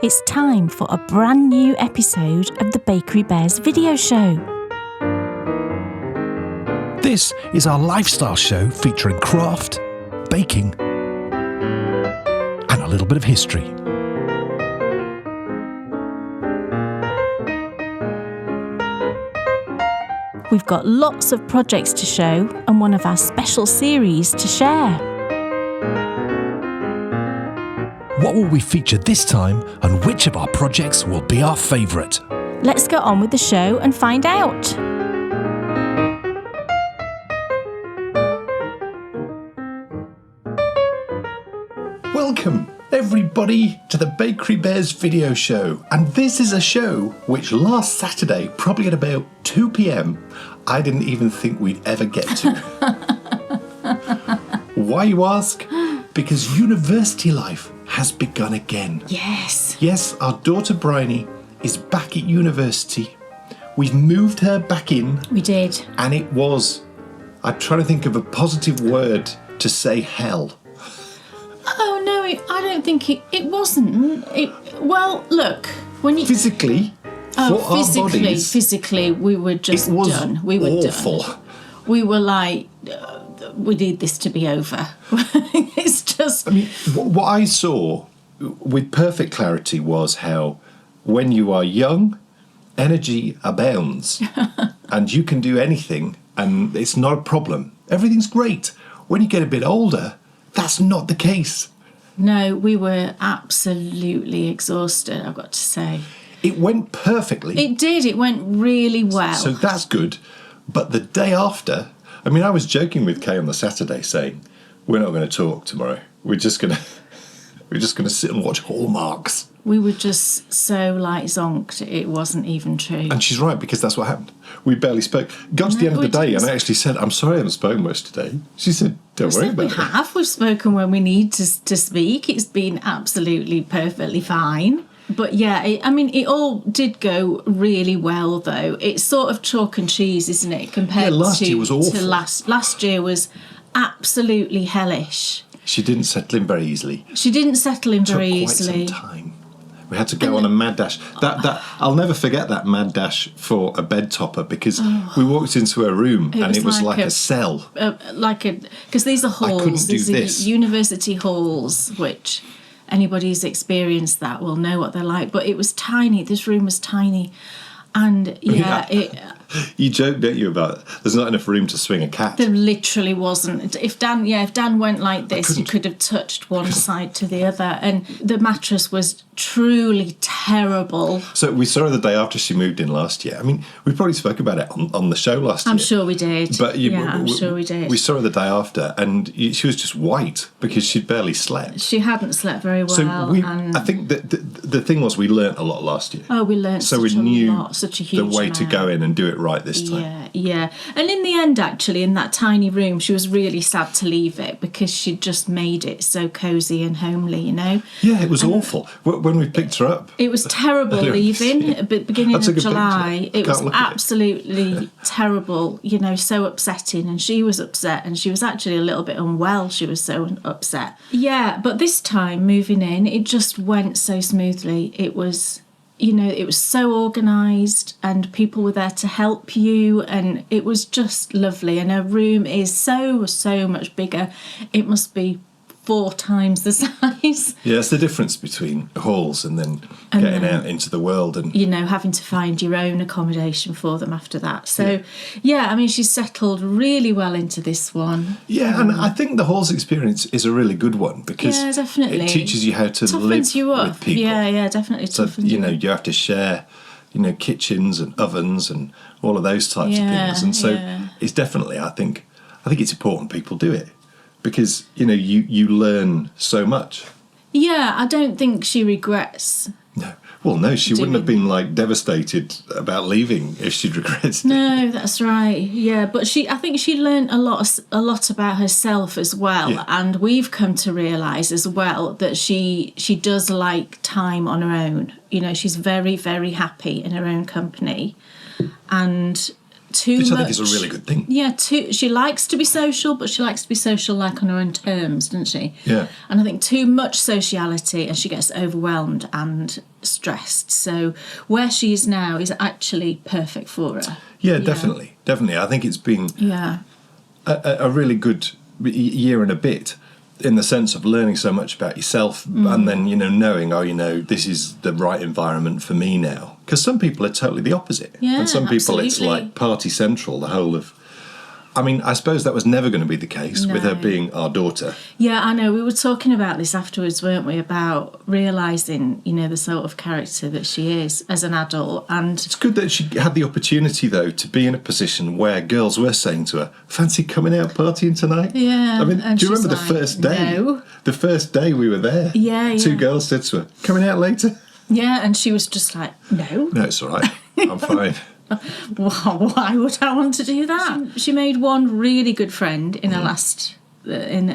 It's time for a brand new episode of the Bakery Bears video show. This is our lifestyle show featuring craft, baking, and a little bit of history. We've got lots of projects to show and one of our special series to share. What will we feature this time, and which of our projects will be our favourite? Let's get on with the show and find out. Welcome, everybody, to the Bakery Bears video show. And this is a show which last Saturday, probably at about 2 p.m, I didn't even think we'd ever get to. Why, you ask? Because university life has begun again. Yes. Yes, our daughter Bryony is back at university. We've moved her back in. We did. And it was, I'm trying to think of a positive word to say hell. Oh, no, I don't think it wasn't. Well, look, when you... Physically, for our bodies... Physically, we were just done. We were awful. Done. We were like... we need this to be over. It's just... I mean, what I saw with perfect clarity was how when you are young, energy abounds and you can do anything and it's not a problem. Everything's great. When you get a bit older, that's not the case. No, we were absolutely exhausted, I've got to say. It went perfectly. It did. It went really well. So that's good. But the day after... I mean, I was joking with Kay on the Saturday saying, we're not going to talk tomorrow. We're just going to sit and watch Hallmarks. We were just so like zonked, it wasn't even true. And she's right, because that's what happened. We barely spoke. Got to the end of the day, and I actually said, I'm sorry I haven't spoken much today. She said, don't worry about it. We've spoken when we need to speak. It's been absolutely perfectly fine. But yeah, it all did go really well, though. It's sort of chalk and cheese, isn't it? Compared last year was awful. To last year was absolutely hellish. She didn't settle in very easily. She didn't settle in very Quite easily. some time. We had to go on a mad dash. That I'll never forget that mad dash for a bed topper, because we walked into her room and it was like a cell. Because these are halls. I couldn't do this. University halls, which anybody who's experienced that will know what they're like. But it was tiny. This room was tiny. And you joke, don't you, about there's not enough room to swing a cat. There literally wasn't. If Dan went like this, you could have touched one side to the other. And the mattress was truly terrible. So we saw her the day after she moved in last year. I mean, we probably spoke about it on the show last year. I'm sure we did. But I'm sure we did. We saw her the day after, and she was just white because she'd barely slept. She hadn't slept very well. So I think that the thing was, we learnt a lot last year. Oh, we learnt so we knew such a huge the way amount. to go in and do it right this time. Yeah. And in the end, actually, in that tiny room, she was really sad to leave it, because she'd just made it so cosy and homely, you know? Yeah, it was awful. When we picked her up... It was terrible leaving at the beginning of July. It was absolutely terrible, you know, so upsetting. And she was upset, and she was actually a little bit unwell. She was so upset. Yeah, but this time, moving in, it just went so smoothly. It was... You know, it was so organised and people were there to help you, and it was just lovely. And her room is so much bigger. It must be 4 times the size. Yeah, it's the difference between halls and then getting out into the world. And you know, having to find your own accommodation for them after that. So, I mean, she's settled really well into this one. Yeah, and I think the halls experience is a really good one, because definitely. It teaches you how to live you up. with people. Yeah, definitely. So, you know, you have to share, you know, kitchens and ovens and all of those types of things. And so it's definitely, I think it's important people do it, because, you know, you learn so much. Yeah, I don't think she regrets. No. Well, no, she wouldn't have been, like, devastated about leaving if she'd regretted it. No, that's right. Yeah, but I think she learned a lot about herself as well. Yeah. And we've come to realise as well that she does like time on her own. You know, she's very, very happy in her own company. And too Which much. I think is a really good thing. Yeah, she likes to be social, but she likes to be social like on her own terms, doesn't she? Yeah. And I think too much sociality and she gets overwhelmed and stressed. So where she is now is actually perfect for her. Yeah, definitely. Definitely. I think it's been a really good year and a bit in the sense of learning so much about yourself and then, knowing, this is the right environment for me now. Because some people are totally the opposite. Yeah, and some people absolutely. it's like party central, the whole of... I mean, I suppose that was never going to be the case with her being our daughter. Yeah, I know. We were talking about this afterwards, weren't we? About realising, the sort of character that she is as an adult. And it's good that she had the opportunity, though, to be in a position where girls were saying to her, fancy coming out partying tonight? Yeah. I mean, and do you remember she's the first day? No. The first day we were there. Yeah. Two girls said to her, coming out later? Yeah, and she was just like, no. No, it's all right. I'm fine. Why would I want to do that? She made one really good friend in her last, in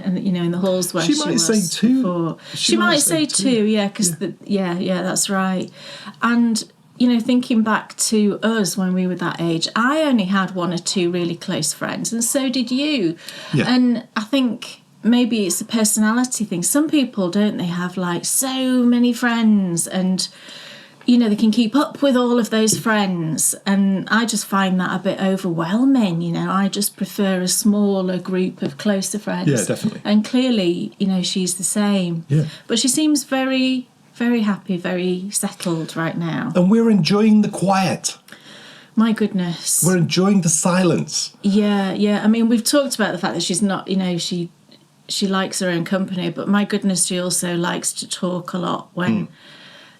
the halls where she might was say two. Before. She might say two, yeah, because that's right. And thinking back to us when we were that age, I only had one or two really close friends, and so did you. Yeah. And I think maybe it's a personality thing. Some people, don't they, have like so many friends and they can keep up with all of those friends, and I just find that a bit overwhelming. I just prefer a smaller group of closer friends. Yeah, definitely. And clearly, she's the same. Yeah. But she seems very, very happy, very settled right now. And we're enjoying the quiet. My goodness. We're enjoying the silence. Yeah. I mean, we've talked about the fact that she's not, she likes her own company, but my goodness, she also likes to talk a lot when...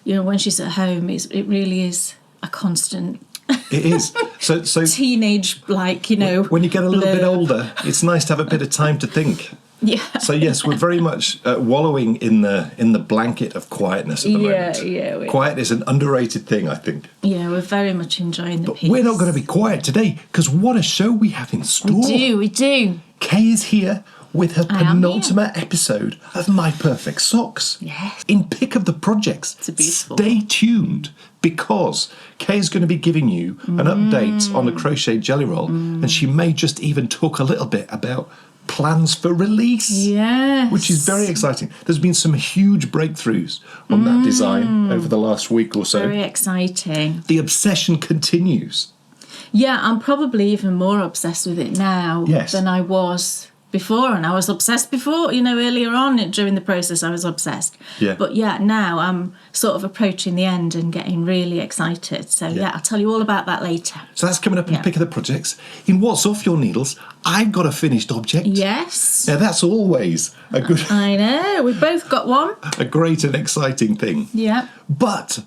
when she's at home, it really is a constant. It is. So teenage, when you get a little bit older, it's nice to have a bit of time to think. Yeah. So yes, we're very much wallowing in the blanket of quietness at the moment. Yeah. Quiet is an underrated thing, I think. Yeah, we're very much enjoying the peace. We're not going to be quiet today because what a show we have in store. We do. Kay is here with her penultimate episode of My Perfect Socks. Yes. In pick of the projects. It's beautiful. Stay tuned because Kay is going to be giving you an update on the Crochet Jelly Roll, and she may just even talk a little bit about plans for release. Yes. Which is very exciting. There's been some huge breakthroughs on that design over the last week or so. Very exciting. The obsession continues. Yeah, I'm probably even more obsessed with it now than I was before, and I was obsessed before, earlier on during the process I was obsessed. Yeah. But now I'm sort of approaching the end and getting really excited. So I'll tell you all about that later. So that's coming up in Pick of the Projects. In What's Off Your Needles, I've got a finished object. Yes. Now that's always a good... I know, we've both got one. a great and exciting thing. Yeah. But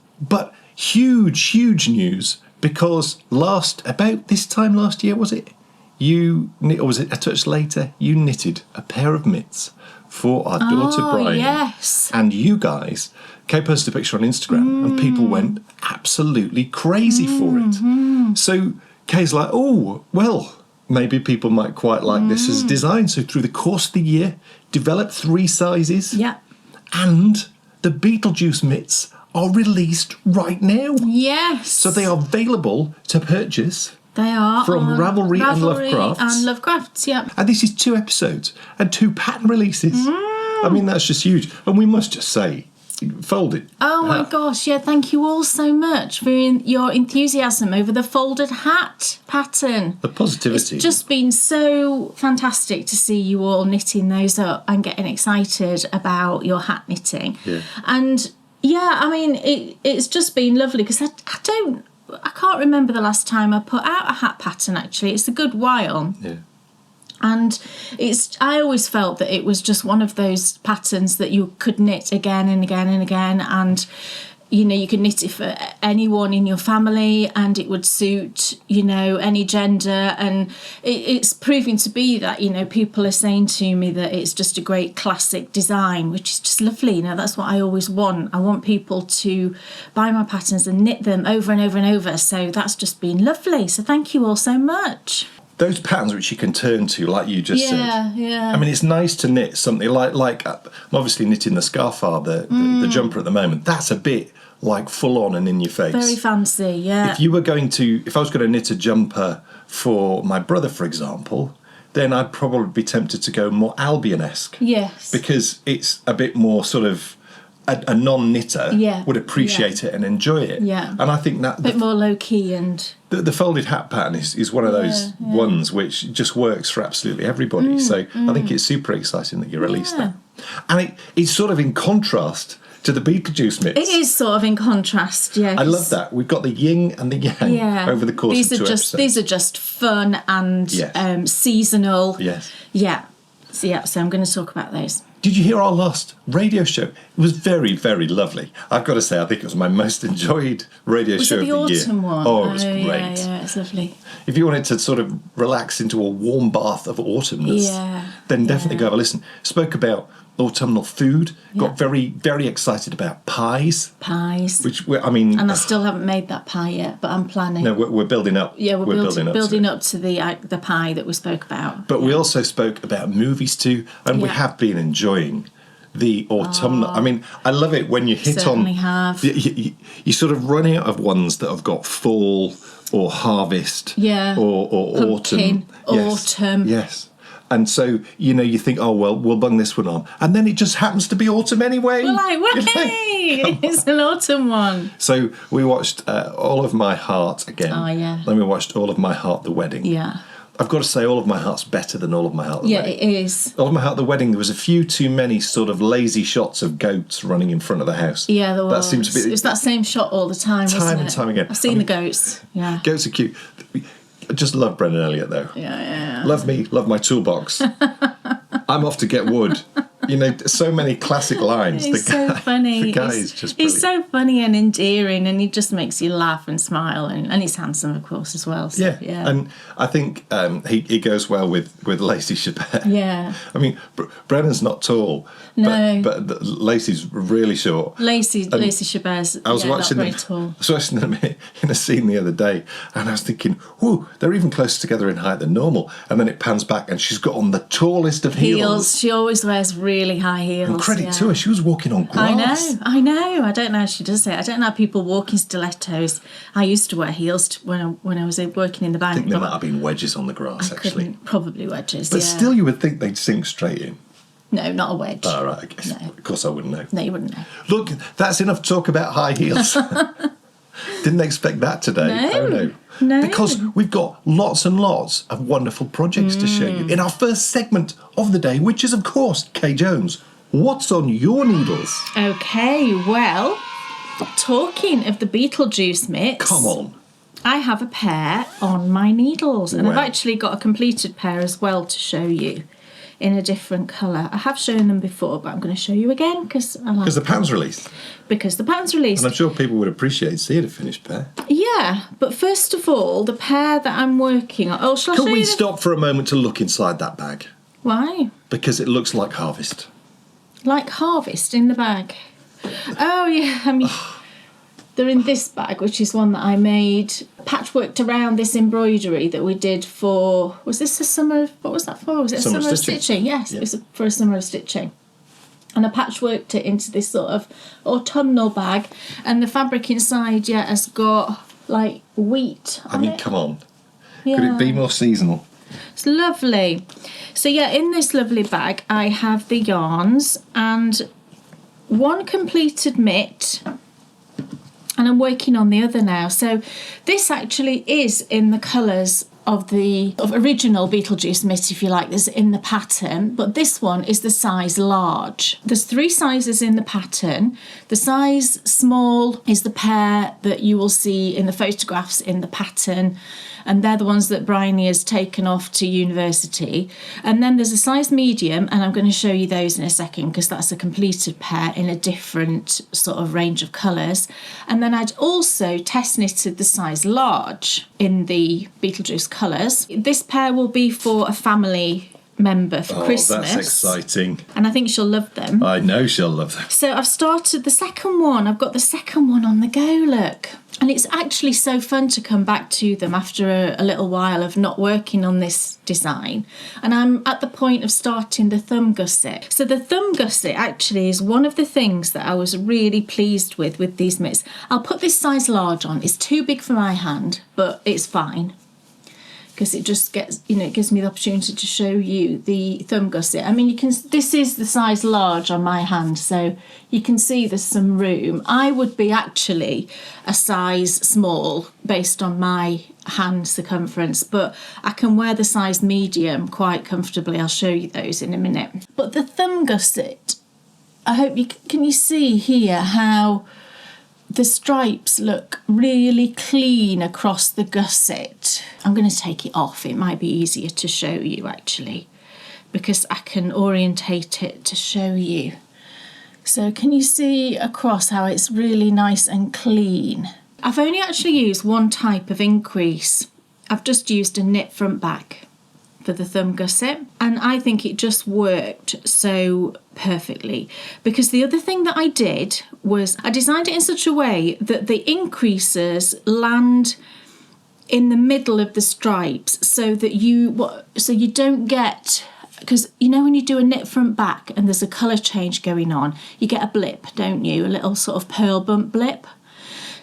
huge news, because about this time last year, was it? Or was it a touch later? You knitted a pair of mitts for our daughter Bryony. Yes. And you guys, Kay posted a picture on Instagram and people went absolutely crazy for it. So Kay's like, oh, well, maybe people might quite like this as a design. So through the course of the year, developed 3 sizes. Yeah. And the Beetlejuice mitts are released right now. Yes. So they are available to purchase. They are From on Ravelry and Lovecrafts. And Lovecrafts, yeah. And this is 2 episodes and 2 pattern releases. I mean, that's just huge. And we must just say, folded. Oh my gosh, yeah, thank you all so much for your enthusiasm over the folded hat pattern. The positivity. It's just been so fantastic to see you all knitting those up and getting excited about your hat knitting. Yeah. And yeah, I mean, it's just been lovely because I can't remember the last time I put out a hat pattern, actually. It's a good while. Yeah. And I always felt that it was just one of those patterns that you could knit again and again and again. And, you could knit it for anyone in your family and it would suit, any gender. And it's proving to be that, people are saying to me that it's just a great classic design, which is just lovely. That's what I always want. I want people to buy my patterns and knit them over and over and over. So that's just been lovely. So thank you all so much. Those patterns which you can turn to, like you just said. Yeah. I mean, it's nice to knit something like I'm obviously knitting the scarf, the jumper at the moment. That's a bit like full on and in your face. Very fancy, yeah. If I was going to knit a jumper for my brother, for example, then I'd probably be tempted to go more Albion-esque. Yes. Because it's a bit more sort of a non-knitter would appreciate it and enjoy it. Yeah. And I think that... A bit more low-key and... The folded hat pattern is one of those ones which just works for absolutely everybody. So I think it's super exciting that you released that. And it's sort of in contrast to the Beetlejuice mitts. It is sort of in contrast, yes. I love that. We've got the yin and the yang over the course of 2 episodes. These are just fun and seasonal. Yes. Yeah. So I'm going to talk about those. Did you hear our last radio show? It was very, very lovely. I've got to say, I think it was my most enjoyed radio show of the year. Was it the autumn one? Oh, it was great. Yeah, it's lovely. If you wanted to sort of relax into a warm bath of autumnness, then definitely go have a listen. Spoke about autumnal food. Got very, very excited about pies. Which, and I still haven't made that pie yet, but I'm planning. No, we're building up. Yeah, we're building up to the pie that we spoke about. But we also spoke about movies too, and we have been enjoying the autumnal. I mean, I love it when you hit on. Have. You sort of run out of ones that have got fall or harvest. Or pumpkin, autumn. Yes. And so, you think, oh, well, we'll bung this one on. And then it just happens to be autumn anyway. We're like, whee! It's an autumn one. So we watched All of My Heart again. Oh, yeah. Then we watched All of My Heart, The Wedding. Yeah. I've got to say, All of My Heart's better than All of My Heart, The Wedding. Yeah, it is. All of My Heart, The Wedding, there was a few too many sort of lazy shots of goats running in front of the house. Yeah, there was. That seems to be... It was that same shot all the time, wasn't it? Time and time again. I've seen the goats, yeah. Goats are cute. I just love Brennan Elliott, though. Yeah. Love me, love my toolbox. I'm off to get wood. So many classic lines. He's so funny. The guy is just brilliant. He's so funny and endearing, and he just makes you laugh and smile, and he's handsome, of course, as well. So, yeah. And I think he goes well with Lacey Chabert. Yeah. I mean, Brennan's not tall, but Lacey's really short. Lacey Chabert's I was watching not very tall. I was watching them in a scene the other day, and I was thinking, whoa, they're even closer together in height than normal. And then it pans back, and she's got on the tallest of heels. She always wears really high heels. And credit to her, she was walking on grass. I know. I don't know how she does it. I don't know how people walk in stilettos. I used to wear heels when I was working in the bank. I think there might have been wedges on the grass, actually. Probably wedges, But still, you would think they'd sink straight in. No, not a wedge. Oh, right, I guess. No. Of course I wouldn't know. No, you wouldn't know. Look, that's enough talk about high heels. Didn't expect that today. No. Because we've got lots and lots of wonderful projects to show you in our first segment of the day, which is, of course, Kay Jones. What's on your needles? Okay, well, talking of the Beetlejuice mitts... Come on. I have a pair on my needles, and I've actually got a completed pair as well to show you in a different colour. I have shown them before, but I'm going to show you again because I like Because the pattern's released. Because the pattern's released. And I'm sure people would appreciate seeing a finished pair. Yeah, but first of all, the pair that I'm working on... Oh, shall I show you? Can we stop for a moment to look inside that bag? Why? Because it looks like harvest. Like harvest in the bag? Oh, yeah, I mean... They're in this bag, which is one that I made, patchworked around this embroidery that we did for... Was this a summer... What was that for? Was it a summer of stitching? Yes, yeah. It was for a summer of stitching. And I patchworked it into this sort of autumnal bag. And the fabric inside, has got, like, wheat on it. Come on. Yeah. Could it be more seasonal? It's lovely. So, in this lovely bag, I have the yarns and one completed mitt... And I'm working on the other now. So this actually is in the colours of the original Beetlejuice mitt, if you like. There's in the pattern, but this one is the size large. There's 3 sizes in the pattern. The size small is the pair that you will see in the photographs in the pattern, and they're the ones that Bryony has taken off to university. And then there's a size medium, and I'm going to show you those in a second because that's a completed pair in a different sort of range of colours. And then I'd also test knitted the size large in the Beetlejuice colours. This pair will be for a family member for Christmas. That's exciting. And I think she'll love them. I know she'll love them. So I've started the second one. I've got the second one on the go, look. And it's actually so fun to come back to them after a little while of not working on this design. And I'm at the point of starting the thumb gusset. So the thumb gusset actually is one of the things that I was really pleased with these mitts. I'll put this size large on. It's too big for my hand, but it's fine, because it just gets, it gives me the opportunity to show you the thumb gusset. I mean, this is the size large on my hand, so you can see there's some room. I would be actually a size small based on my hand circumference, but I can wear the size medium quite comfortably. I'll show you those in a minute. But the thumb gusset, I hope can you see here how the stripes look really clean across the gusset. I'm going to take it off. It might be easier to show you actually, because I can orientate it to show you. So can you see across how it's really nice and clean? I've only actually used one type of increase. I've just used a knit front back for the thumb gusset, and I think it just worked so perfectly, because the other thing that I did was I designed it in such a way that the increases land in the middle of the stripes, so that you don't get, because when you do a knit front back and there's a colour change going on, you get a blip, don't you, a little sort of pearl bump blip.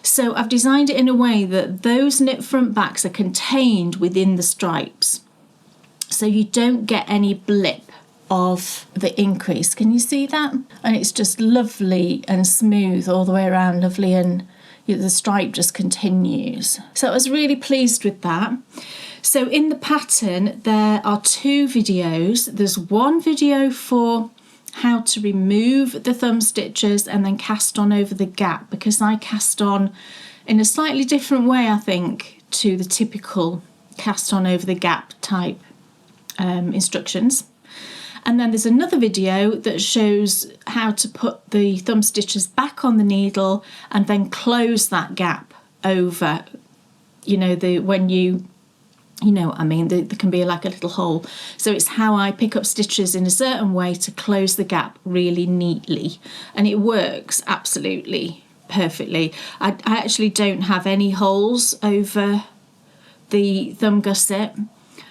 So I've designed it in a way that those knit front backs are contained within the stripes, so you don't get any blip of the increase. Can you see that? And it's just lovely and smooth all the way around, lovely, and the stripe just continues. So I was really pleased with that. So in the pattern there are two videos. There's one video for how to remove the thumb stitches and then cast on over the gap, because I cast on in a slightly different way, I think, to the typical cast on over the gap type instructions. And then there's another video that shows how to put the thumb stitches back on the needle and then close that gap over, when you know what I mean, there can be like a little hole. So it's how I pick up stitches in a certain way to close the gap really neatly, and it works absolutely perfectly. I actually don't have any holes over the thumb gusset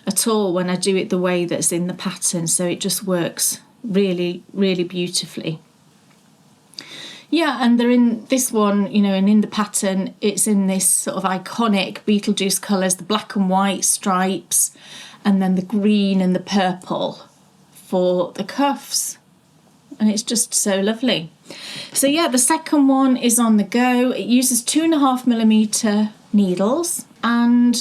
at all when I do it the way that's in the pattern, so it just works really, really beautifully. Yeah, and they're in this one, and in the pattern it's in this sort of iconic Beetlejuice colours, the black and white stripes, and then the green and the purple for the cuffs, and it's just so lovely. So yeah, the second one is on the go. It uses 2.5mm needles, and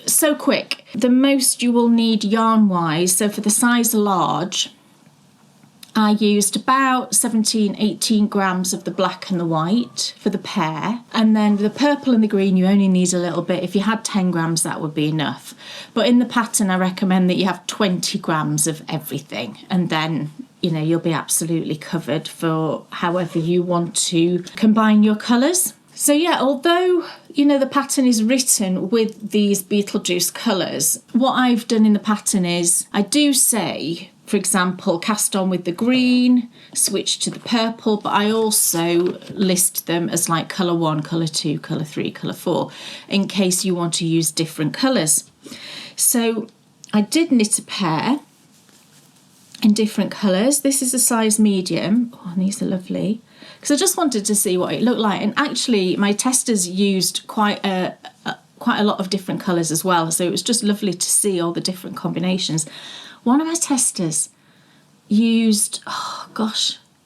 so quick. The most you will need yarn wise, so for the size large, I used about 18 grams of the black and the white for the pair, and then the purple and the green you only need a little bit. If you had 10 grams that would be enough, but in the pattern I recommend that you have 20 grams of everything, and then you'll be absolutely covered for however you want to combine your colours. So yeah, although the pattern is written with these Beetlejuice colours, what I've done in the pattern is I do say, for example, cast on with the green, switch to the purple, but I also list them as like colour 1, colour 2, colour 3, colour 4, in case you want to use different colours. So I did knit a pair in different colours. This is a size medium. Oh, and these are lovely, because I just wanted to see what it looked like. And actually my testers used quite a lot of different colours as well, so it was just lovely to see all the different combinations. One of my testers used,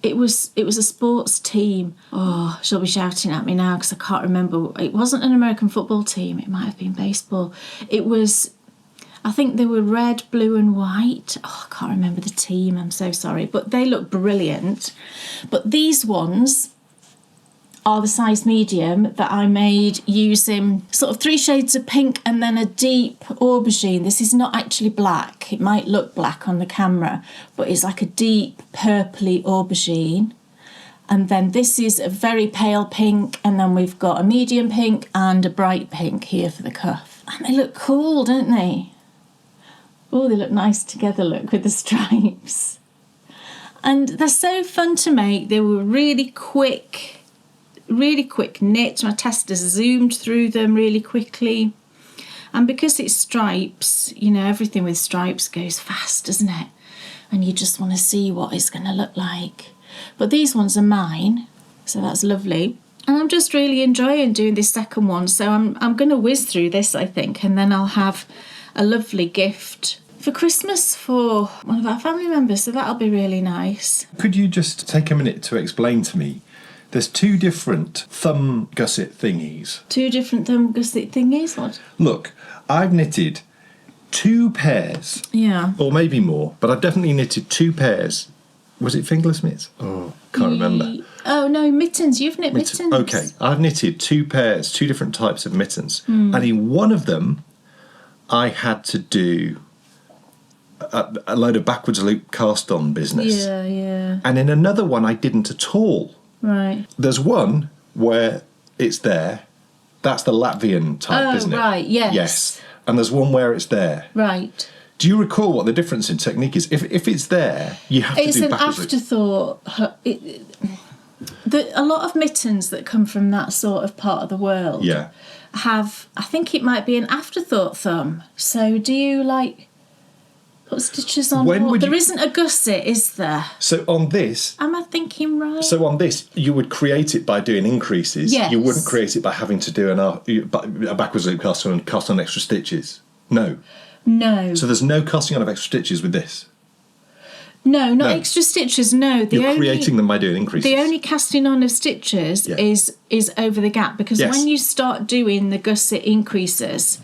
it was a sports team. Oh, she'll be shouting at me now because I can't remember. It wasn't an American football team. It might have been baseball. It was, I think they were red, blue and white. Oh, I can't remember the team. I'm so sorry. But they look brilliant. But these ones are the size medium that I made using sort of 3 shades of pink and then a deep aubergine. This is not actually black. It might look black on the camera, but it's like a deep purpley aubergine. And then this is a very pale pink, and then we've got a medium pink and a bright pink here for the cuff. And they look cool, don't they? Oh, they look nice together, look, with the stripes. And they're so fun to make. They were really quick knits. My tester zoomed through them really quickly. And because it's stripes, you know, everything with stripes goes fast, doesn't it? And you just want to see what it's going to look like. But these ones are mine, so that's lovely. And I'm just really enjoying doing this second one. So I'm going to whiz through this, I think, and then I'll have a lovely gift for Christmas for one of our family members. So that'll be really nice. Could you just take a minute to explain to me? There's 2 different thumb gusset thingies. 2 different thumb gusset thingies? What? Look, I've knitted 2 pairs. Yeah. Or maybe more, but I've definitely knitted 2 pairs. Was it fingerless mitts? Oh, can't remember. Oh, no, mittens. You've knit mittens. Okay, I've knitted 2 pairs, 2 different types of mittens. And in one of them, I had to do a load of backwards loop cast-on business. Yeah, yeah. And in another one, I didn't at all. Right. There's one where it's there. That's the Latvian type, isn't it? Oh, right, yes. Yes. And there's one where it's there. Right. Do you recall what the difference in technique is? If it's there, you have to do backwards loop. It's an afterthought. A lot of mittens that come from that sort of part of the world have, I think it might be an afterthought thumb. So do you, like, put stitches on? There isn't a gusset, is there? So on this... Am I thinking right? So on this, you would create it by doing increases. Yes. You wouldn't create it by having to do a backwards loop cast on and cast on extra stitches. No. No. So there's no casting on of extra stitches with this? No, not extra stitches, no. You're creating them by doing increases. The only casting on of stitches is over the gap, because when you start doing the gusset increases,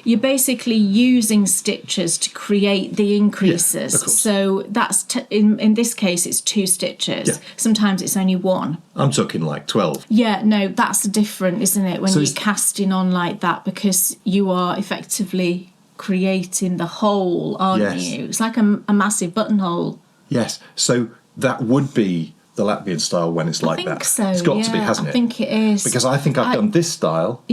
you're basically using stitches to create the increases. Yeah, of course. So that's, in this case, it's 2 stitches. Yeah. Sometimes it's only 1. I'm talking like 12. Yeah, no, that's different, isn't it, when you're casting on like that, because you are effectively creating the hole, aren't you? It's like a massive buttonhole. Yes, so that would be the Latvian style when it's like that. I think so, it's got to be, hasn't it? I think it is. Because I think I've done this style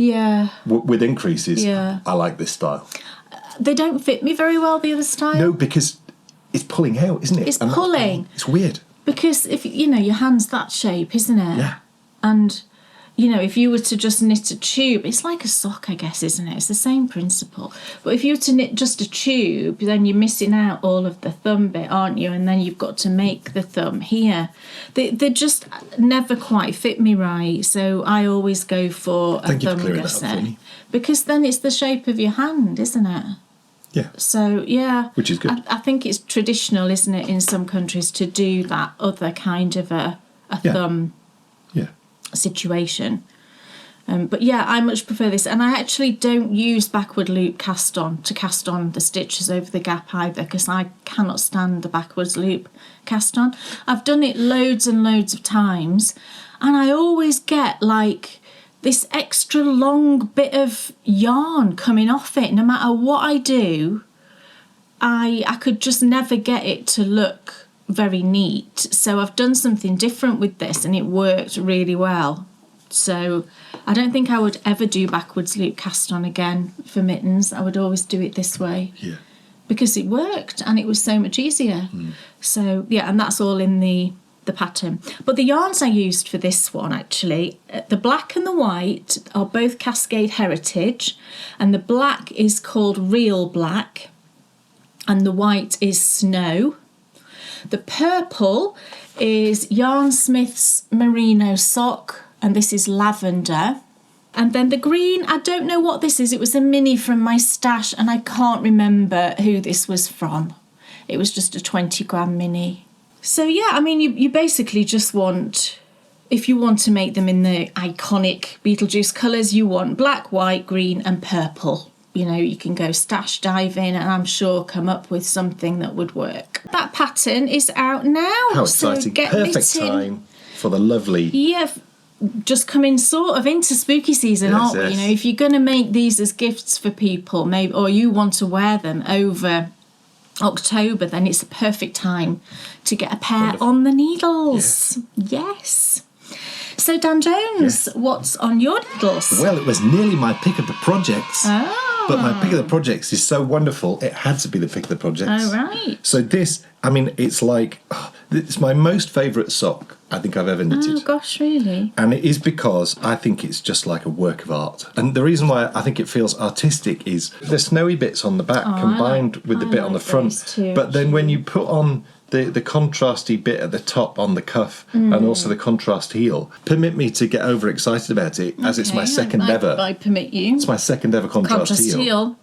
with increases. Yeah. I like this style. They don't fit me very well, the other style. No, because it's pulling out, isn't it? It's pulling. It's weird. Because, if you know, your hand's that shape, isn't it? Yeah. And... you know, if you were to just knit a tube, it's like a sock, I guess, isn't it? It's the same principle. But if you were to knit just a tube, then you're missing out all of the thumb bit, aren't you? And then you've got to make the thumb here. They just never quite fit me right. So I always go for a thumb gusset. Because then it's the shape of your hand, isn't it? Yeah. So, yeah. Which is good. I think it's traditional, isn't it, in some countries to do that other kind of a thumb situation. But yeah, I much prefer this, and I actually don't use backward loop cast on the stitches over the gap either, because I cannot stand the backwards loop cast on. I've done it loads and loads of times, and I always get like this extra long bit of yarn coming off it. No matter what I do, I could just never get it to look very neat. So I've done something different with this, and it worked really well. So I don't think I would ever do backwards loop cast on again for mittens. I would always do it this way. Yeah. Because it worked and it was so much easier. So yeah, and that's all in the pattern. But the yarns I used for this one, actually, the black and the white are both Cascade Heritage, and the black is called Real Black and the white is Snow. The purple is Yarnsmith's Merino Sock, and this is Lavender. And then the green, I don't know what this is. It was a mini from my stash, and I can't remember who this was from. It was just a 20-gram mini. So yeah, I mean, you basically just want, if you want to make them in the iconic Beetlejuice colours, you want black, white, green and purple. You know, you can go stash diving and I'm sure come up with something that would work. That pattern is out now. How exciting. So get perfect knitting. Time for the lovely... Yeah, just coming sort of into spooky season, aren't we? You know, if you're going to make these as gifts for people, maybe, or you want to wear them over October, then it's the perfect time to get a pair on the needles. Yes. So Dan Jones, what's on your needles? Well, it was nearly my pick of the projects. Oh. But my pick of the projects is so wonderful, it had to be the pick of the projects. Oh, right. So this, I mean, it's like, it's my most favourite sock I think I've ever knitted. Oh, gosh, really? And it is because I think it's just like a work of art. And the reason why I think it feels artistic is the snowy bits on the back combined with the bit on the front. Too, but then when you put on the contrasty bit at the top on the cuff and also the contrast heel, permit me to get overexcited about it, as it's my second ever. I permit you. It's my second ever contrast heel.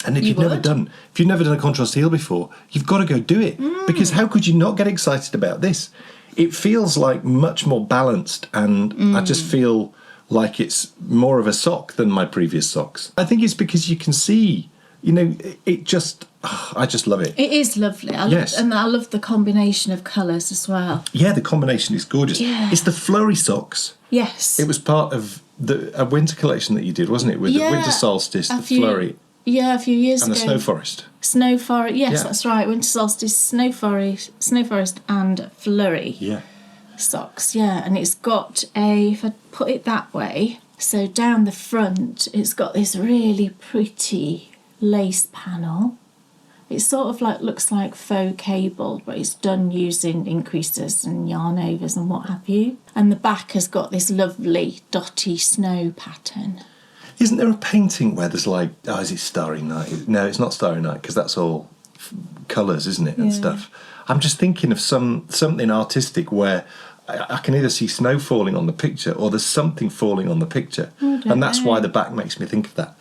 And if you've never done a contrast heel before, you've got to go do it. Because how could you not get excited about this? It feels like much more balanced, and I just feel like it's more of a sock than my previous socks. I think it's because you can see, it just, I just love it. It is lovely. And I love the combination of colours as well. Yeah, the combination is gorgeous. Yeah. It's the flurry socks. Yes. It was part of a winter collection that you did, wasn't it? With the winter solstice, the flurry. Yeah, a few years ago. And the snow forest. Snow forest, yes, that's right. Winter solstice, snow forest and flurry. Yeah. Socks, yeah. And it's got if I put it that way, so down the front, it's got this really pretty lace panel. It sort of looks like faux cable, but it's done using increases and yarn overs and what have you. And the back has got this lovely dotty snow pattern. Isn't there a painting where there's like, is it Starry Night? No, it's not Starry Night, because that's all colours, isn't it, and stuff. I'm just thinking of something artistic where I can either see snow falling on the picture or there's something falling on the picture. And that's why the back makes me think of that.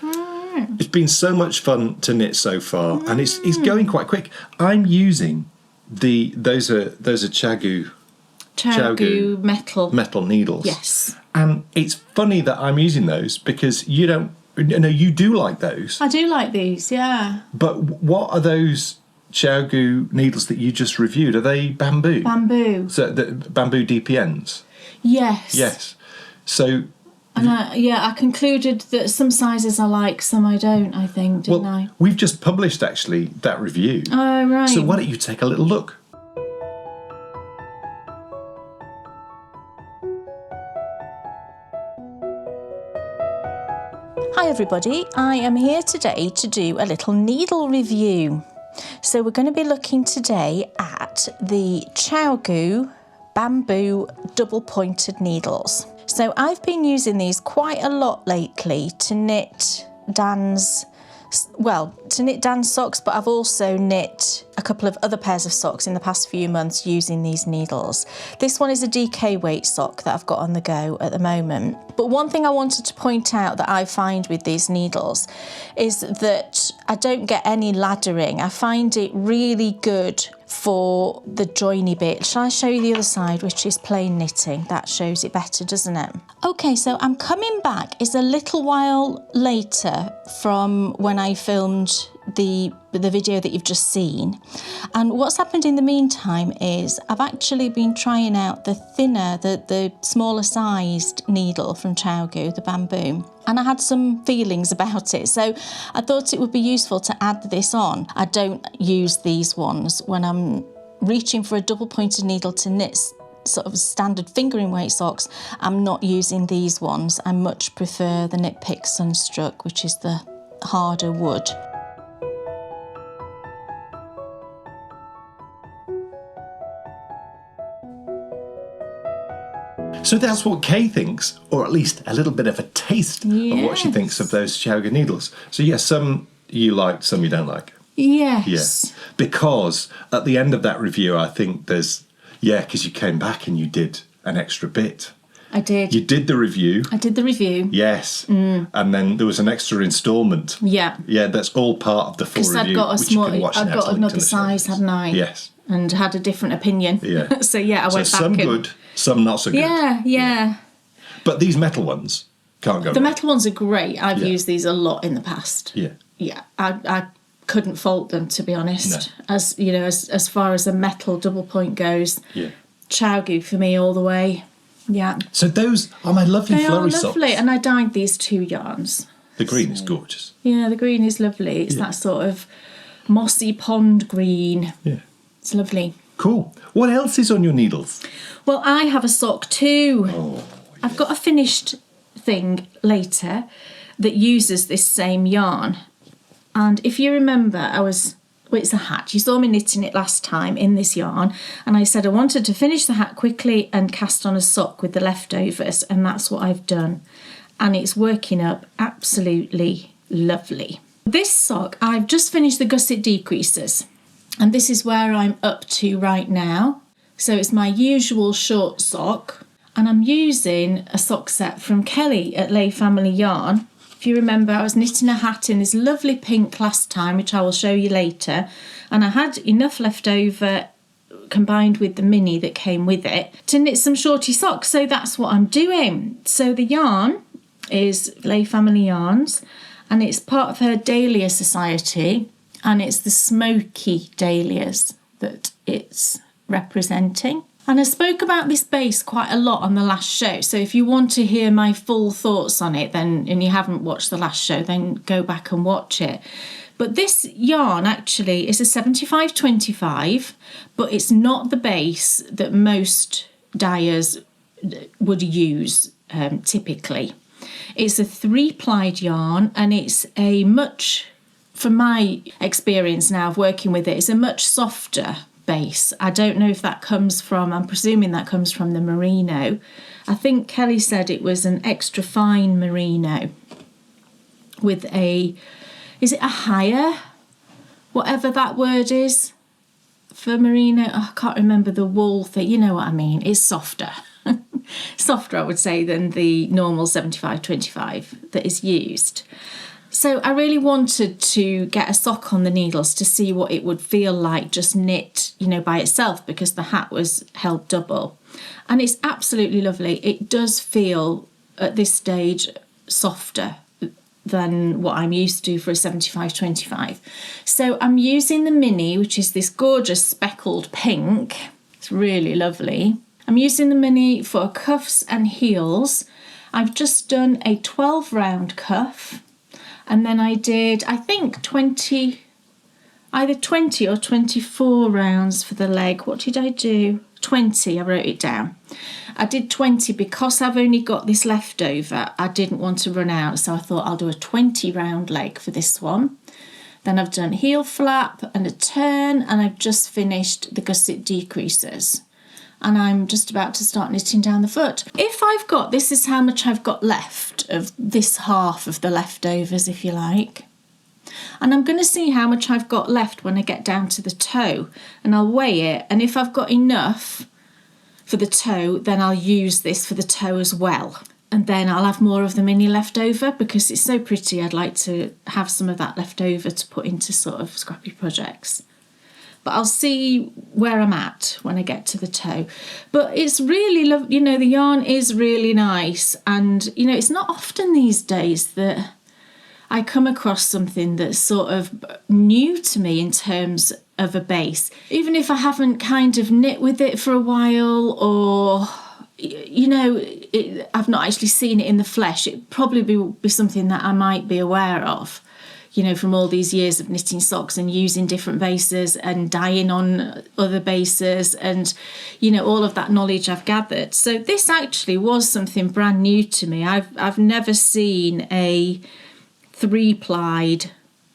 It's been so much fun to knit so far, and it's going quite quick. I'm using those are Chagoo metal needles. Yes. And it's funny that I'm using those because you do like those. I do like these, yeah. But what are those Chagoo needles that you just reviewed? Are they bamboo? Bamboo. So the bamboo DPNs? Yes. Yes. So... And I concluded that some sizes I like, some I don't, I think, didn't I? We've just published, actually, that review. Oh, right. So why don't you take a little look? Hi everybody, I am here today to do a little needle review. So we're going to be looking today at the Chagoo bamboo double pointed needles. So I've been using these quite a lot lately to knit Dan's socks, but I've also knit a couple of other pairs of socks in the past few months using these needles. This one is a DK weight sock that I've got on the go at the moment. But one thing I wanted to point out that I find with these needles is that I don't get any laddering. I find it really good for the joiny bit. Shall I show you the other side, which is plain knitting? That shows it better, doesn't it? Okay, so I'm coming back. It's a little while later from when I filmed the video that you've just seen. And what's happened in the meantime is I've actually been trying out the thinner, the smaller sized needle from Chagoo, the bamboo. And I had some feelings about it. So I thought it would be useful to add this on. I don't use these ones when I'm reaching for a double pointed needle to knit sort of standard fingering weight socks. I'm not using these ones. I much prefer the Knit Pick Sunstruck, which is the harder wood. So that's what Kay thinks, or at least a little bit of a taste of what she thinks of those Chagoo needles. So yes, some you liked, some you don't like. Yes. Yes. Because at the end of that review, I think there's... Yeah, because you came back and you did an extra bit. I did. You did the review. I did the review. Yes. And then there was an extra instalment. Yeah. Yeah, that's all part of the full review. Because I'd got another size, hadn't I? Yes. And had a different opinion. Yeah. So I went back. Some good, some not so good. Yeah. But these metal ones can't go The wrong. metal ones are great. I've used these a lot in the past. Yeah. Yeah. I couldn't fault them, to be honest. No. As far as a metal double point goes. Yeah. Chagoo for me all the way. Yeah. So those are my lovely flurry socks. They are lovely. And I dyed these 2 yarns. The green is gorgeous. Yeah, the green is lovely. It's that sort of mossy pond green. Yeah. It's lovely. Cool. What else is on your needles? Well, I have a sock too. Oh, I've got a finished thing later that uses this same yarn. And if you remember, it's a hat. You saw me knitting it last time in this yarn, and I said I wanted to finish the hat quickly and cast on a sock with the leftovers, and that's what I've done. And it's working up absolutely lovely. This sock, I've just finished the gusset decreases, and this is where I'm up to right now. So it's my usual short sock, and I'm using a sock set from Kelly at Lay Family Yarn. If you remember, I was knitting a hat in this lovely pink last time, which I will show you later, and I had enough left over combined with the mini that came with it to knit some shorty socks, so that's what I'm doing. So the yarn is Lay Family Yarns, and it's part of her Dahlia Society, and it's the smoky dahlias that it's representing. And I spoke about this base quite a lot on the last show, so if you want to hear my full thoughts on it, then, and you haven't watched the last show, then go back and watch it. But this yarn actually is a 75-25, but it's not the base that most dyers would use typically. It's a 3-plied yarn, and it's a much, from my experience now of working with it, it's a much softer base. I don't know if that comes from, I'm presuming that comes from the merino. I think Kelly said it was an extra fine merino with is it a higher, whatever that word is for merino? I can't remember the wool thing, you know what I mean. It's softer. Softer, I would say, than the normal 75-25 that is used. So I really wanted to get a sock on the needles to see what it would feel like just knit, by itself, because the hat was held double. And it's absolutely lovely. It does feel, at this stage, softer than what I'm used to for a 75-25. So I'm using the mini, which is this gorgeous speckled pink. It's really lovely. I'm using the mini for cuffs and heels. I've just done a 12 round cuff. And then I did, I think, either 20 or 24 rounds for the leg. What did I do? 20, I wrote it down. I did 20 because I've only got this left over. I didn't want to run out, so I thought I'll do a 20 round leg for this one. Then I've done heel flap and a turn, and I've just finished the gusset decreases. And I'm just about to start knitting down the foot. This is how much I've got left of this half of the leftovers, if you like. And I'm going to see how much I've got left when I get down to the toe, and I'll weigh it. And if I've got enough for the toe, then I'll use this for the toe as well. And then I'll have more of the mini left over because it's so pretty. I'd like to have some of that left over to put into sort of scrappy projects. But I'll see where I'm at when I get to the toe. But it's really lovely, the yarn is really nice. And, it's not often these days that I come across something that's sort of new to me in terms of a base. Even if I haven't kind of knit with it for a while, or, I've not actually seen it in the flesh, it probably will be something that I might be aware of. From all these years of knitting socks and using different bases and dyeing on other bases and, all of that knowledge I've gathered. So this actually was something brand new to me. I've never seen a 3-plied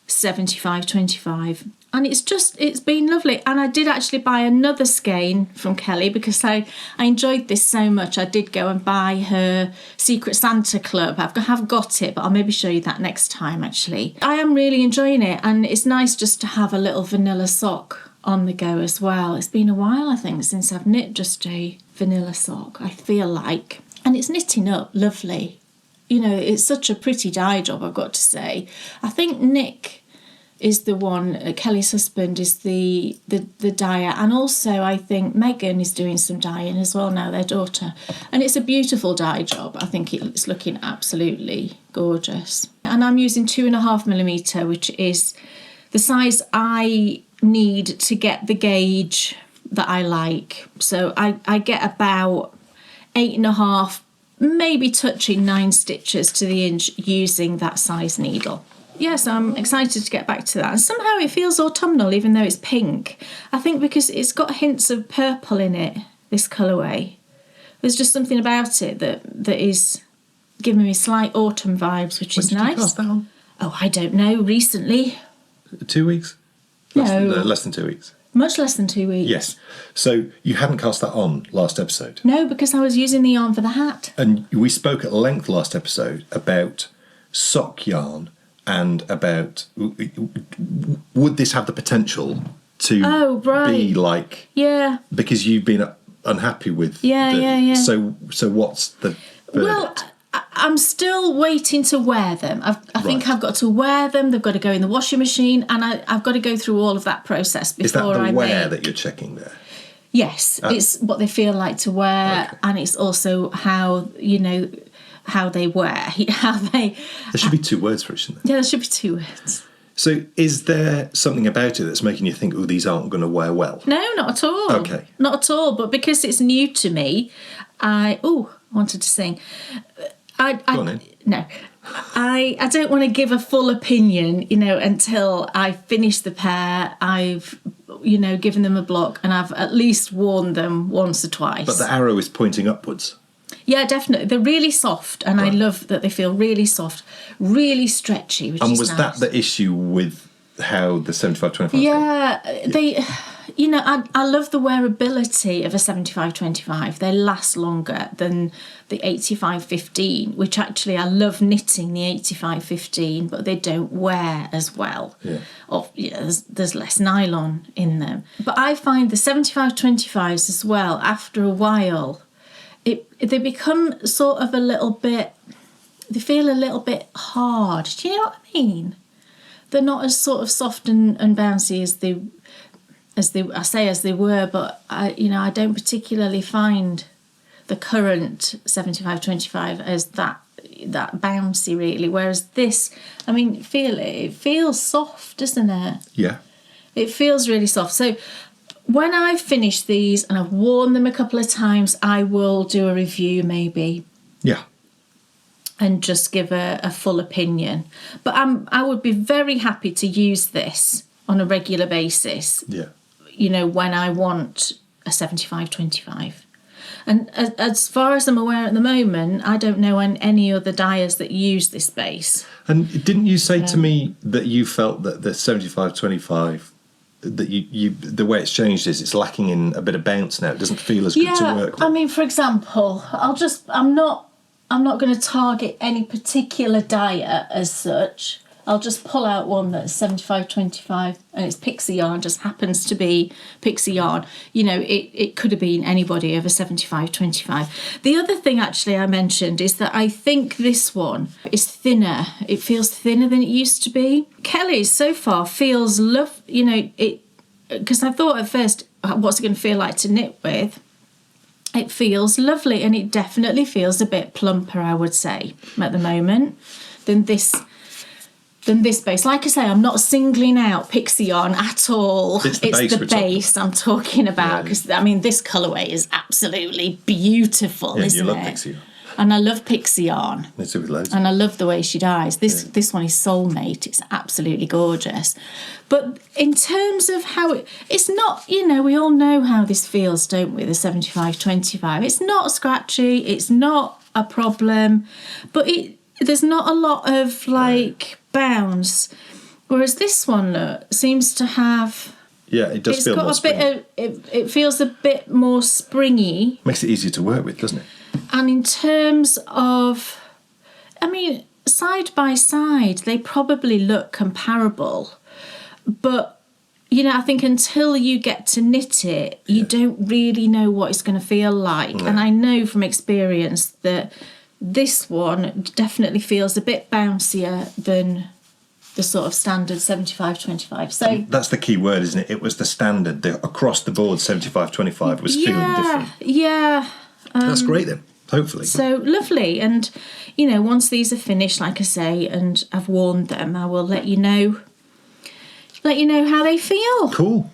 75-25. And it's been lovely. And I did actually buy another skein from Kelly because I enjoyed this so much. I did go and buy her Secret Santa Club. I have got it, but I'll maybe show you that next time, actually. I am really enjoying it, and it's nice just to have a little vanilla sock on the go as well. It's been a while, I think, since I've knit just a vanilla sock, I feel like. And it's knitting up lovely. It's such a pretty dye job, I've got to say. I think Nick is the one, Kelly's husband is the dyer, and also I think Megan is doing some dyeing as well now, their daughter, and it's a beautiful dye job. I think it's looking absolutely gorgeous. And I'm using 2.5mm, which is the size I need to get the gauge that I like. So I get about 8.5, maybe touching 9 stitches to the inch using that size needle. Yes, I'm excited to get back to that. And somehow it feels autumnal, even though it's pink. I think because it's got hints of purple in it, this colourway. There's just something about it that is giving me slight autumn vibes, which is nice. When did you cast that on? Oh, I don't know, recently. 2 weeks? No. Less than 2 weeks. Much less than 2 weeks. Yes. So you hadn't cast that on last episode. No, because I was using the yarn for the hat. And we spoke at length last episode about sock yarn and about would this have the potential to be like... Yeah. Because you've been unhappy with... Yeah. So what's the verdict? Well, I'm still waiting to wear them. I think I've got to wear them. They've got to go in the washing machine, and I've got to go through all of that process before Is that the wear make. that you're checking there? Yes, it's what they feel like to wear, and it's also how how they wear, how they. There should be 2 words for it, shouldn't there? Yeah, there should be 2 words. So is there something about it that's making you think, oh, these aren't going to wear well? No, not at all. Okay. Not at all. But because it's new to me, I wanted to sing. Go on in. No. I don't want to give a full opinion, until I finish the pair. I've, given them a block and I've at least worn them once or twice. But the arrow is pointing upwards. Yeah, definitely. They're really soft, and I love that they feel really soft, really stretchy, which is nice. And was that the issue with how the 75-25? Yeah, they... I love the wearability of a 75-25. They last longer than the 85-15, which actually I love knitting the 85-15, but they don't wear as well. Yeah. There's less nylon in them. But I find the 75-25s as well, after a while, they become sort of a little bit... They feel a little bit hard. Do you know what I mean? They're not as sort of soft and bouncy as they were, but I don't particularly find the current 75-25 as that bouncy really. Whereas this, it feels soft, doesn't it? Yeah. It feels really soft. So when I've finished these and I've worn them a couple of times, I will do a review maybe. Yeah. And just give a full opinion. But I would be very happy to use this on a regular basis. Yeah. When I want a 75-25. And as far as I'm aware at the moment, I don't know any other dyers that use this base. And didn't you say to me that you felt that the 75-25, that you the way it's changed is it's lacking in a bit of bounce now? It doesn't feel as good to work with. For example, I'm not going to target any particular dyer as such. I'll just pull out one that's 75-25 and it's pixie yarn, just happens to be pixie yarn. It could have been anybody over 75-25. The other thing actually I mentioned is that I think this one is thinner. It feels thinner than it used to be. Kelly's so far feels because I thought at first, what's it going to feel like to knit with? It feels lovely, and it definitely feels a bit plumper, I would say, at the moment, than this base. Like I say, I'm not singling out pixie yarn at all. It's the base I'm talking about, because this colourway is absolutely beautiful, isn't it? You love pixie yarn. And I love pixie yarn. It's with loads. And I love the way she dyes. This one is Soulmate. It's absolutely gorgeous. But in terms of how it's not, we all know how this feels, don't we, the 75-25. It's not scratchy. It's not a problem. But there's not a lot of, bounce. Whereas this one, look, seems to have... Yeah, it does feel more springy. It feels a bit more springy. Makes it easier to work with, doesn't it? And in terms of, side by side, they probably look comparable. But, I think until you get to knit it, you don't really know what it's going to feel like. No. And I know from experience that this one definitely feels a bit bouncier than the sort of standard 75-25. So that's the key word, isn't it? It was the standard, the across the board 75-25 was feeling different. Yeah. That's great then, hopefully. So lovely. And, once these are finished, like I say, and I've worn them, I will let you know how they feel. Cool.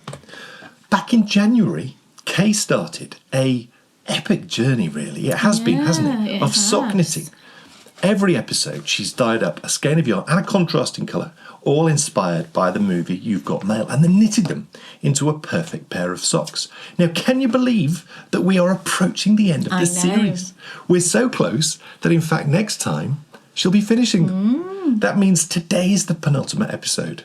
Back in January, Kay started a epic journey, really. It has been, hasn't it? Of sock knitting. Every episode, she's dyed up a skein of yarn and a contrasting colour, all inspired by the movie You've Got Mail, and then knitted them into a perfect pair of socks. Now, can you believe that we are approaching the end of this series? We're so close that, in fact, next time, she'll be finishing them. That means today is the penultimate episode.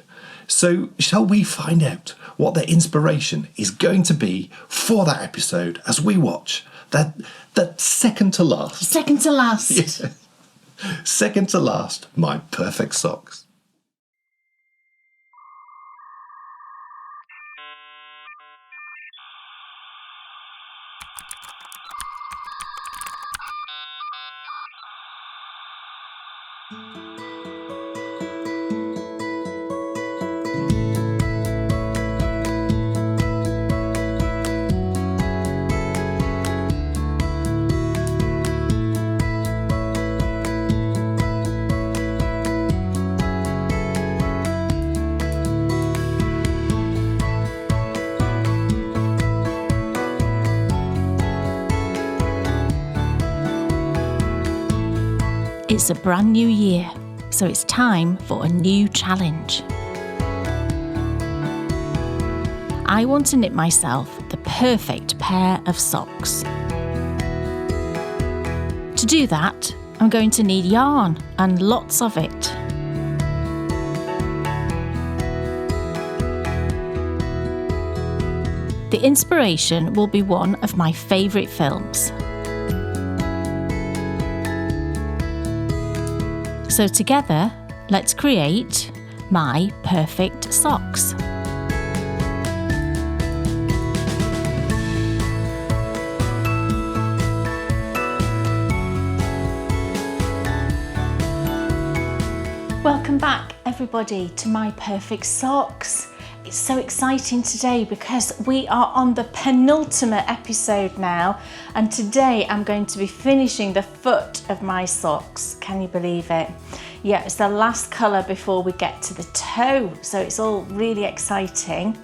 So shall we find out what their inspiration is going to be for that episode as we watch that second to last? Second to last. Yes. Second to last, My Perfect Socks. It's a brand new year, so it's time for a new challenge. I want to knit myself the perfect pair of socks. To do that, I'm going to need yarn and lots of it. The inspiration will be one of my favourite films. So together, let's create My Perfect Socks. Welcome back, everybody, to My Perfect Socks. It's so exciting today because we are on the penultimate episode now, and today I'm going to be finishing the foot of my socks. Can you believe it? Yeah, it's the last colour before we get to the toe, so it's all really exciting.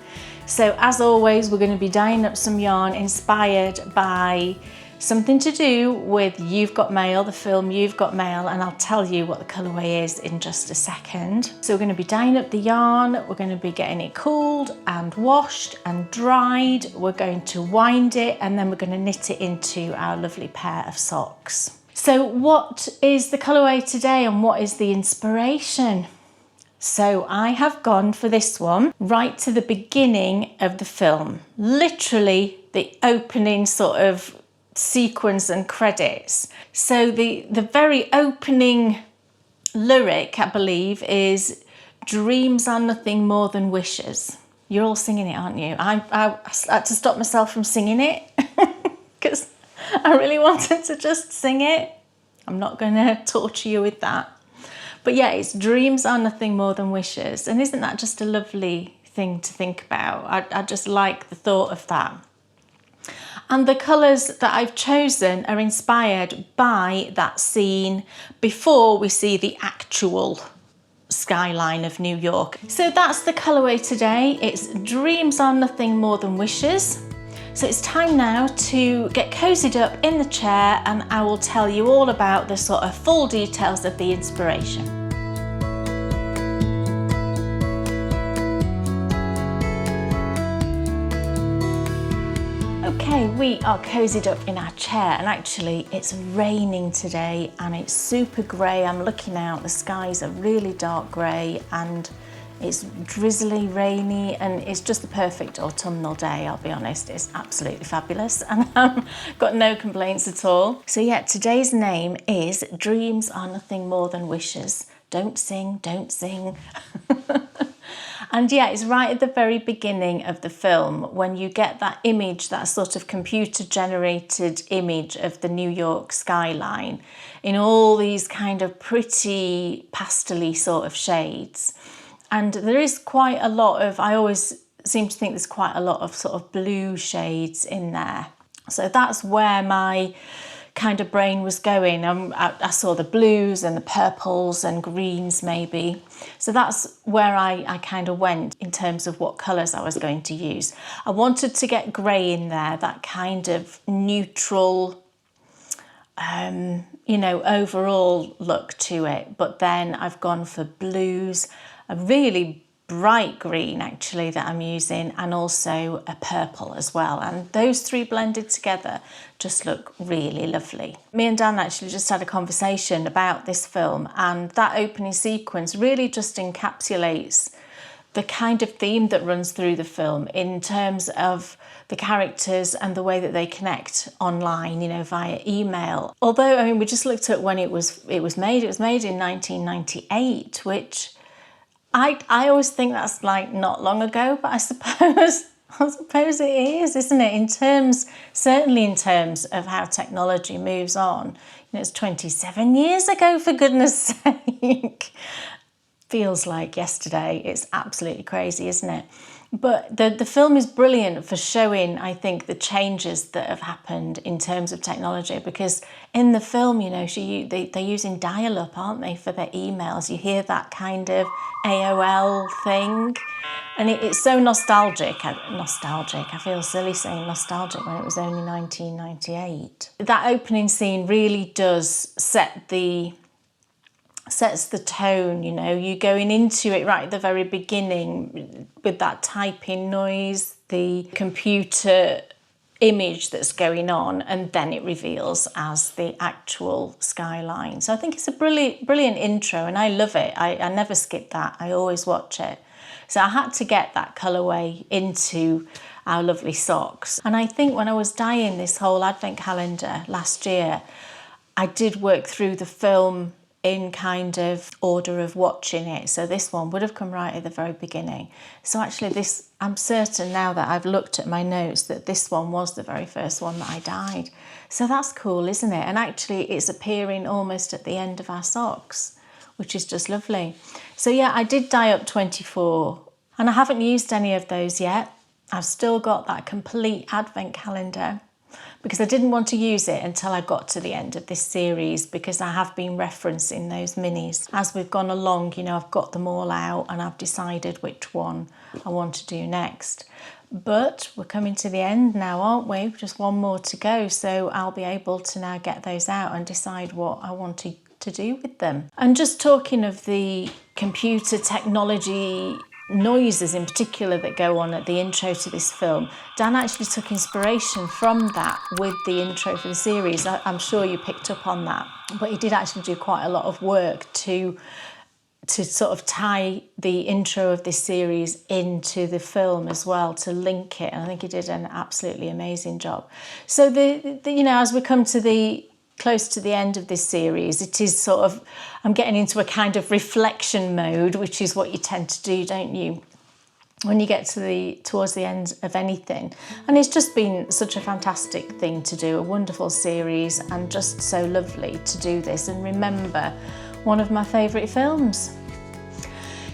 So as always, we're going to be dyeing up some yarn inspired by something to do with You've Got Mail, the film You've Got Mail, and I'll tell you what the colourway is in just a second. So we're going to be dyeing up the yarn, we're going to be getting it cooled and washed and dried, we're going to wind it, and then we're going to knit it into our lovely pair of socks. So what is the colourway today and what is the inspiration? So I have gone for this one right to the beginning of the film, literally the opening sort of sequence and credits. So the very opening lyric, I believe, is "Dreams are nothing more than wishes." You're all singing it, aren't you? I had to stop myself from singing it because I really wanted to just sing it. I'm not going to torture you with that. But yeah, it's "Dreams are nothing more than wishes." And isn't that just a lovely thing to think about? I just like the thought of that. And the colours that I've chosen are inspired by that scene before we see the actual skyline of New York. So that's the colourway today. It's "Dreams are nothing more than wishes." So it's time now to get cozied up in the chair, and I will tell you all about the sort of full details of the inspiration. Okay, we are cozied up in our chair, and actually it's raining today and it's super grey. I'm looking out, the skies are really dark grey and it's drizzly, rainy, and it's just the perfect autumnal day, I'll be honest. It's absolutely fabulous and I've got no complaints at all. So yeah, today's name is "Dreams are nothing more than wishes." Don't sing, don't sing. And yeah, it's right at the very beginning of the film when you get that image, that sort of computer-generated image of the New York skyline in all these kind of pretty pastel-y sort of shades. And there is quite a lot of, I always seem to think there's quite a lot of sort of blue shades in there. So that's where my kind of brain was going. I saw the blues and the purples and greens maybe. So that's where I kind of went in terms of what colours I was going to use. I wanted to get grey in there, that kind of neutral, you know, overall look to it. But then I've gone for blues, a really bright green actually that I'm using, and also a purple as well, and those three blended together just look really lovely. Me and Dan actually just had a conversation about this film, and that opening sequence really just encapsulates the kind of theme that runs through the film in terms of the characters and the way that they connect online, you know, via email. Although, I mean, we just looked at when it was made. It was made in 1998, which I always think that's like not long ago, but I suppose it is, isn't it? Certainly in terms of how technology moves on. You know, it's 27 years ago, for goodness sake. Feels like yesterday. It's absolutely crazy, isn't it? But the film is brilliant for showing, I think, the changes that have happened in terms of technology, because in the film, you know, they're using dial-up, aren't they, for their emails? You hear that kind of AOL thing, and it's so nostalgic. I feel silly saying nostalgic when it was only 1998. That opening scene really does sets the tone, you know. You're going into it right at the very beginning with that typing noise, the computer image that's going on, and then it reveals as the actual skyline. So I think it's a brilliant intro, and I love it. I never skip that. I always watch it. So I had to get that colourway into our lovely socks. And I think when I was dyeing this whole advent calendar last year, I did work through the film in kind of order of watching it. So this one would have come right at the very beginning. So actually I'm certain now that I've looked at my notes that this one was the very first one that I dyed. So that's cool, isn't it? And actually it's appearing almost at the end of our socks, which is just lovely. So yeah, I did dye up 24, and I haven't used any of those yet. I've still got that complete advent calendar, because I didn't want to use it until I got to the end of this series, because I have been referencing those minis. As we've gone along, you know, I've got them all out and I've decided which one I want to do next. But we're coming to the end now, aren't we? Just one more to go, so I'll be able to now get those out and decide what I want to do with them. And just talking of the computer technology noises in particular that go on at the intro to this film, Dan actually took inspiration from that with the intro for the series. I'm sure you picked up on that, but he did actually do quite a lot of work to sort of tie the intro of this series into the film as well, to link it, and I think he did an absolutely amazing job. So the you know, as we come to close to the end of this series, it is sort of, I'm getting into a kind of reflection mode, which is what you tend to do, don't you, when you get towards the end of anything. And it's just been such a fantastic thing to do, a wonderful series, and just so lovely to do this and remember one of my favourite films.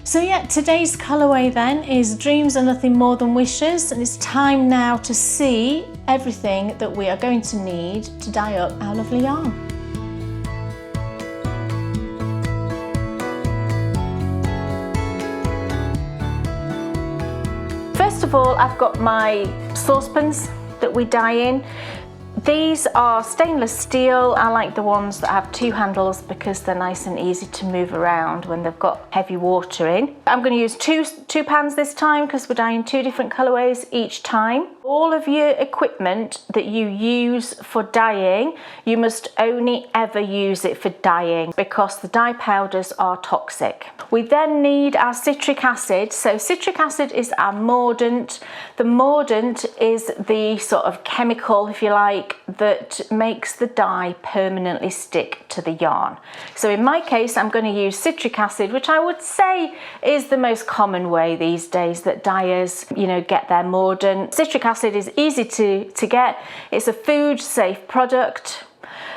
So yeah, today's colourway then is Dreams Are Nothing More Than Wishes, and it's time now to see everything that we are going to need to dye up our lovely yarn. First of all, I've got my saucepans that we dye in. These are stainless steel. I like the ones that have two handles because they're nice and easy to move around when they've got heavy water in. I'm going to use two pans this time because we're dyeing two different colourways each time. All of your equipment that you use for dyeing, you must only ever use it for dyeing because the dye powders are toxic. We then need our citric acid. So citric acid is our mordant. The mordant is the sort of chemical, if you like, that makes the dye permanently stick to the yarn. So in my case, I'm going to use citric acid, which I would say is the most common way these days that dyers, you know, get their mordant. Citric acid is easy to get. It's a food safe product.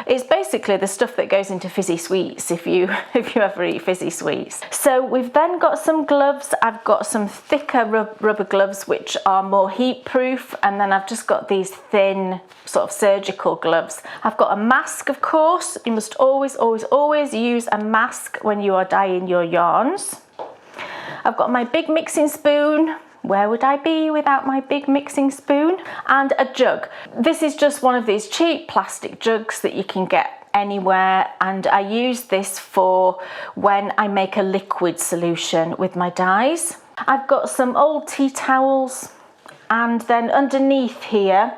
It's basically the stuff that goes into fizzy sweets if you ever eat fizzy sweets. So we've then got some gloves. I've got some thicker rubber gloves which are more heat proof, and then I've just got these thin sort of surgical gloves. I've got a mask, of course. You must always use a mask when you are dyeing your yarns. I've got my big mixing spoon. Where would I be without my big mixing spoon? And a jug. This is just one of these cheap plastic jugs that you can get anywhere, and I use this for when I make a liquid solution with my dyes. I've got some old tea towels And then underneath here,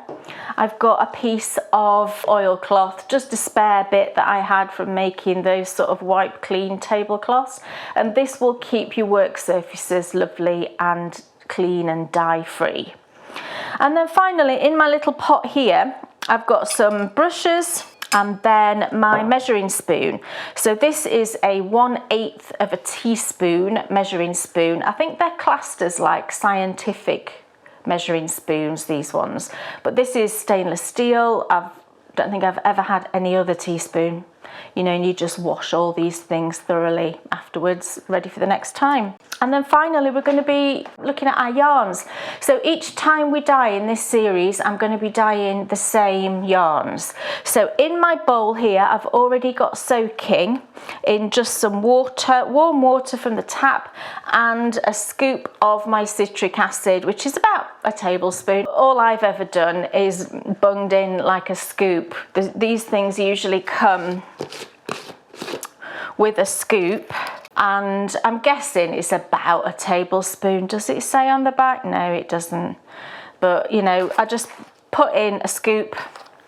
I've got a piece of oilcloth, just a spare bit that I had from making those sort of wipe clean tablecloths. And this will keep your work surfaces lovely and clean and dye free. And then finally, in my little pot here, I've got some brushes and then my measuring spoon. So this is a 1/8 of a teaspoon measuring spoon. I think they're classed as like scientific measuring spoons, these ones, but this is stainless steel. I don't think I've ever had any other teaspoon, you know, and you just wash all these things thoroughly afterwards, ready for the next time. And then finally, we're going to be looking at our yarns. So each time we dye in this series, I'm going to be dyeing the same yarns. So in my bowl here, I've already got soaking in just some water, warm water from the tap, and a scoop of my citric acid, which is about a tablespoon. All I've ever done is bunged in like a scoop. These things usually come with a scoop, and I'm guessing it's about a tablespoon. Does it say on the back? No, it doesn't. But you know, I just put in a scoop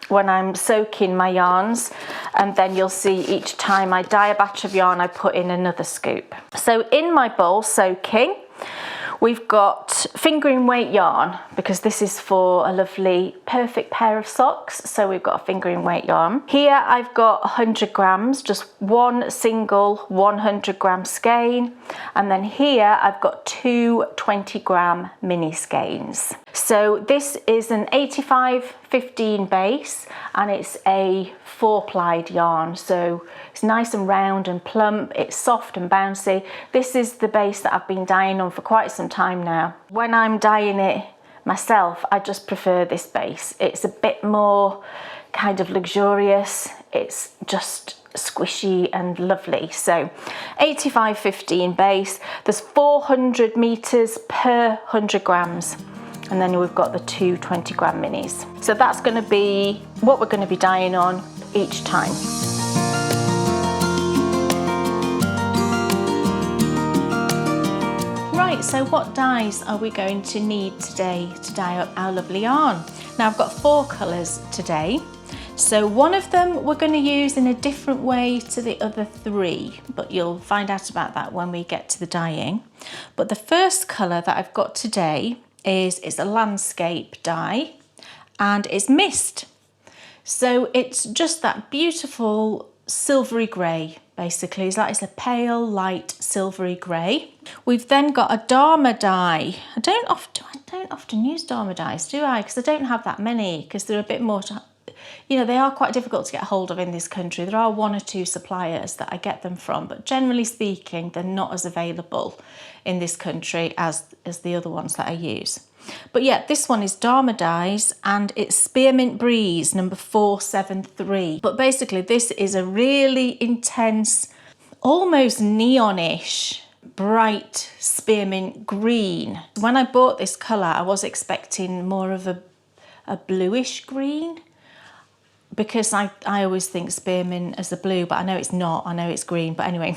when I'm soaking my yarns, and then you'll see each time I dye a batch of yarn, I put in another scoop. So in my bowl soaking, we've got fingering weight yarn, because this is for a lovely perfect pair of socks. So we've got a fingering weight yarn. Here I've got 100 grams, just one single 100 gram skein. And then here I've got two 20 gram mini skeins. So this is an 85/15 base, and it's a 4-plied yarn. So it's nice and round and plump, it's soft and bouncy. This is the base that I've been dyeing on for quite some time now. When I'm dyeing it myself, I just prefer this base. It's a bit more kind of luxurious, it's just squishy and lovely. So 85/15 base, there's 400 meters per 100 grams. And then we've got the two 20 gram minis. So that's going to be what we're going to be dyeing on each time. Right, so what dyes are we going to need today to dye up our lovely yarn? Now I've got 4 colours today. So one of them we're going to use in a different way to the other 3, but you'll find out about that when we get to the dyeing. But the first colour that I've got today is a landscape dye, and it's mist. So it's just that beautiful silvery grey, basically. It's a pale light silvery grey. We've then got a Dharma dye. I don't often use Dharma dyes, do I? Because I don't have that many, because they're a bit more, you know, they are quite difficult to get hold of in this country. There are 1 or 2 suppliers that I get them from, but generally speaking, they're not as available in this country as the other ones that I use. But yeah, this one is Dharma dyes, and it's Spearmint Breeze number 473. But basically this is a really intense, almost neonish, bright spearmint green. When I bought this colour, I was expecting more of a bluish green, because I always think spearmint as a blue, but I know it's not. I know it's green, but anyway.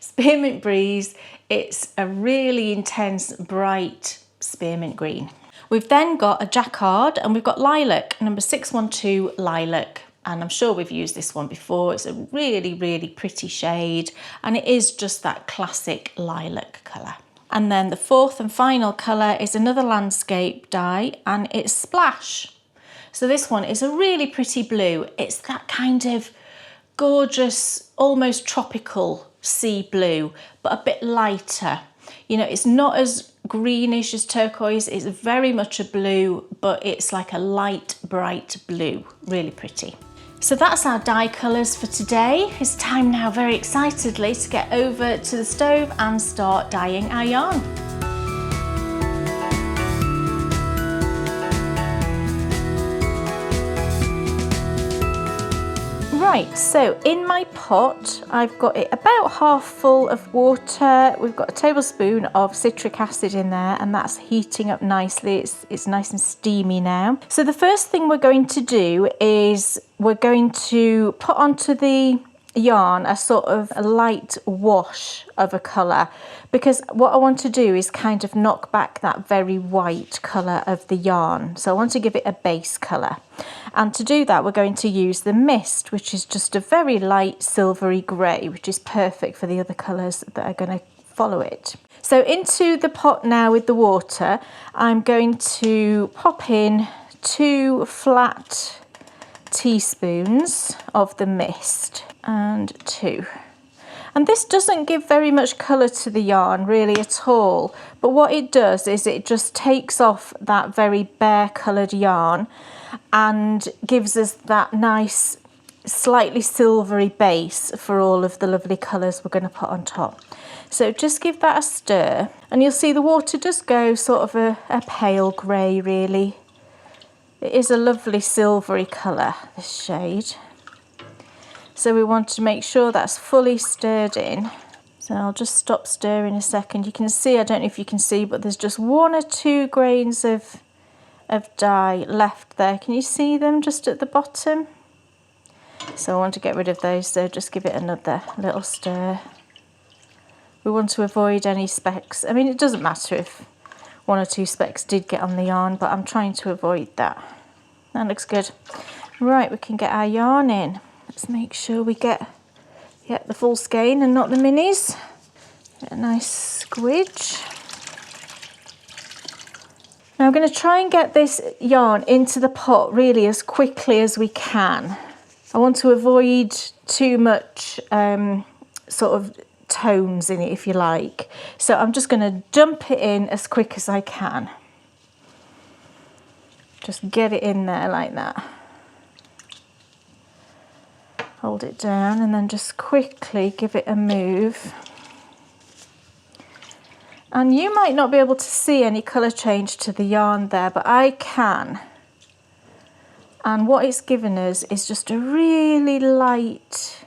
Spearmint Breeze, it's a really intense, bright spearmint green. We've then got a jacquard, and we've got lilac, number 612 lilac. And I'm sure we've used this one before. It's a really, really pretty shade, and it is just that classic lilac colour. And then the 4th and final colour is another landscape dye, and it's Splash. So this one is a really pretty blue. It's that kind of gorgeous, almost tropical sea blue, but a bit lighter. You know, it's not as greenish as turquoise. It's very much a blue, but it's like a light, bright blue. Really pretty. So that's our dye colours for today. It's time now, very excitedly, to get over to the stove and start dyeing our yarn. Right, so in my pot, I've got it about half full of water. We've got a tablespoon of citric acid in there, and that's heating up nicely. It's nice and steamy now. So the first thing we're going to do is we're going to put onto the yarn a sort of a light wash of a colour, because what I want to do is kind of knock back that very white colour of the yarn. So I want to give it a base colour. And to do that, we're going to use the mist, which is just a very light silvery grey, which is perfect for the other colours that are going to follow it. So into the pot now with the water, I'm going to pop in 2 flat teaspoons of the mist, and 2. And this doesn't give very much colour to the yarn really at all, but what it does is it just takes off that very bare coloured yarn and gives us that nice slightly silvery base for all of the lovely colours we're going to put on top. So just give that a stir, and you'll see the water does go sort of a pale grey really. It is a lovely silvery colour, this shade. So we want to make sure that's fully stirred in. So I'll just stop stirring a second. You can see, I don't know if you can see, but there's just 1 or 2 grains of dye left there. Can you see them just at the bottom? So I want to get rid of those, so just give it another little stir. We want to avoid any specks. I mean, it doesn't matter if 1 or 2 specks did get on the yarn, but I'm trying to avoid that. That looks good. Right, we can get our yarn in. Let's make sure we get the full skein and not the minis. Get a nice squidge. Now I'm going to try and get this yarn into the pot really as quickly as we can. I want to avoid too much sort of tones in it, if you like. So I'm just going to dump it in as quick as I can. Just get it in there like that. Hold it down and then just quickly give it a move. And you might not be able to see any colour change to the yarn there, but I can. And what it's given us is just a really light,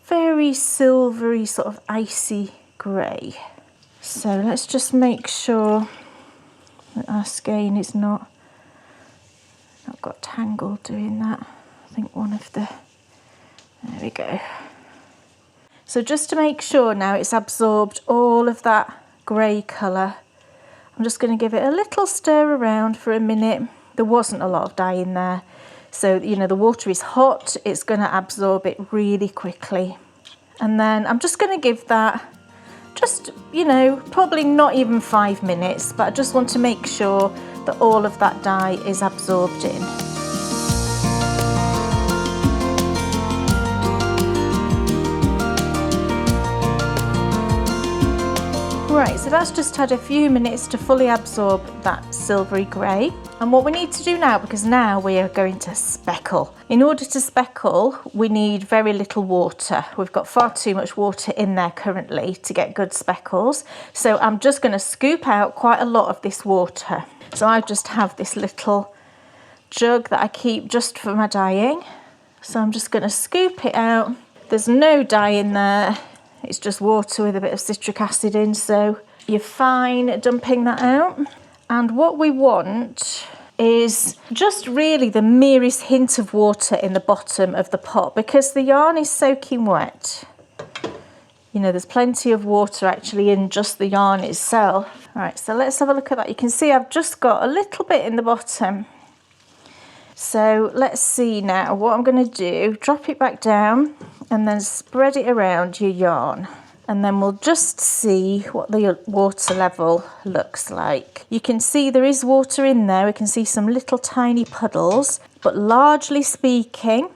very silvery sort of icy grey. So let's just make sure that our skein is not got tangled doing that. I think one of the, there we go. So just to make sure now it's absorbed all of that grey colour, I'm just going to give it a little stir around for a minute. There wasn't a lot of dye in there, so you know the water is hot, it's going to absorb it really quickly. And then I'm just going to give that just, you know, probably not even 5 minutes, but I just want to make sure that all of that dye is absorbed in. Right, so that's just had a few minutes to fully absorb that silvery grey. And what we need to do now, because now we are going to speckle. In order to speckle, we need very little water. We've got far too much water in there currently to get good speckles. So I'm just going to scoop out quite a lot of this water. So I just have this little jug that I keep just for my dyeing. So I'm just going to scoop it out. There's no dye in there. It's just water with a bit of citric acid in, so you're fine dumping that out. And what we want is just really the merest hint of water in the bottom of the pot, because the yarn is soaking wet. You know, there's plenty of water actually in just the yarn itself. All right, so let's have a look at that. You can see I've just got a little bit in the bottom. So let's see now what I'm going to do. Drop it back down and then spread it around your yarn. And then we'll just see what the water level looks like. You can see there is water in there. We can see some little tiny puddles, but largely speaking,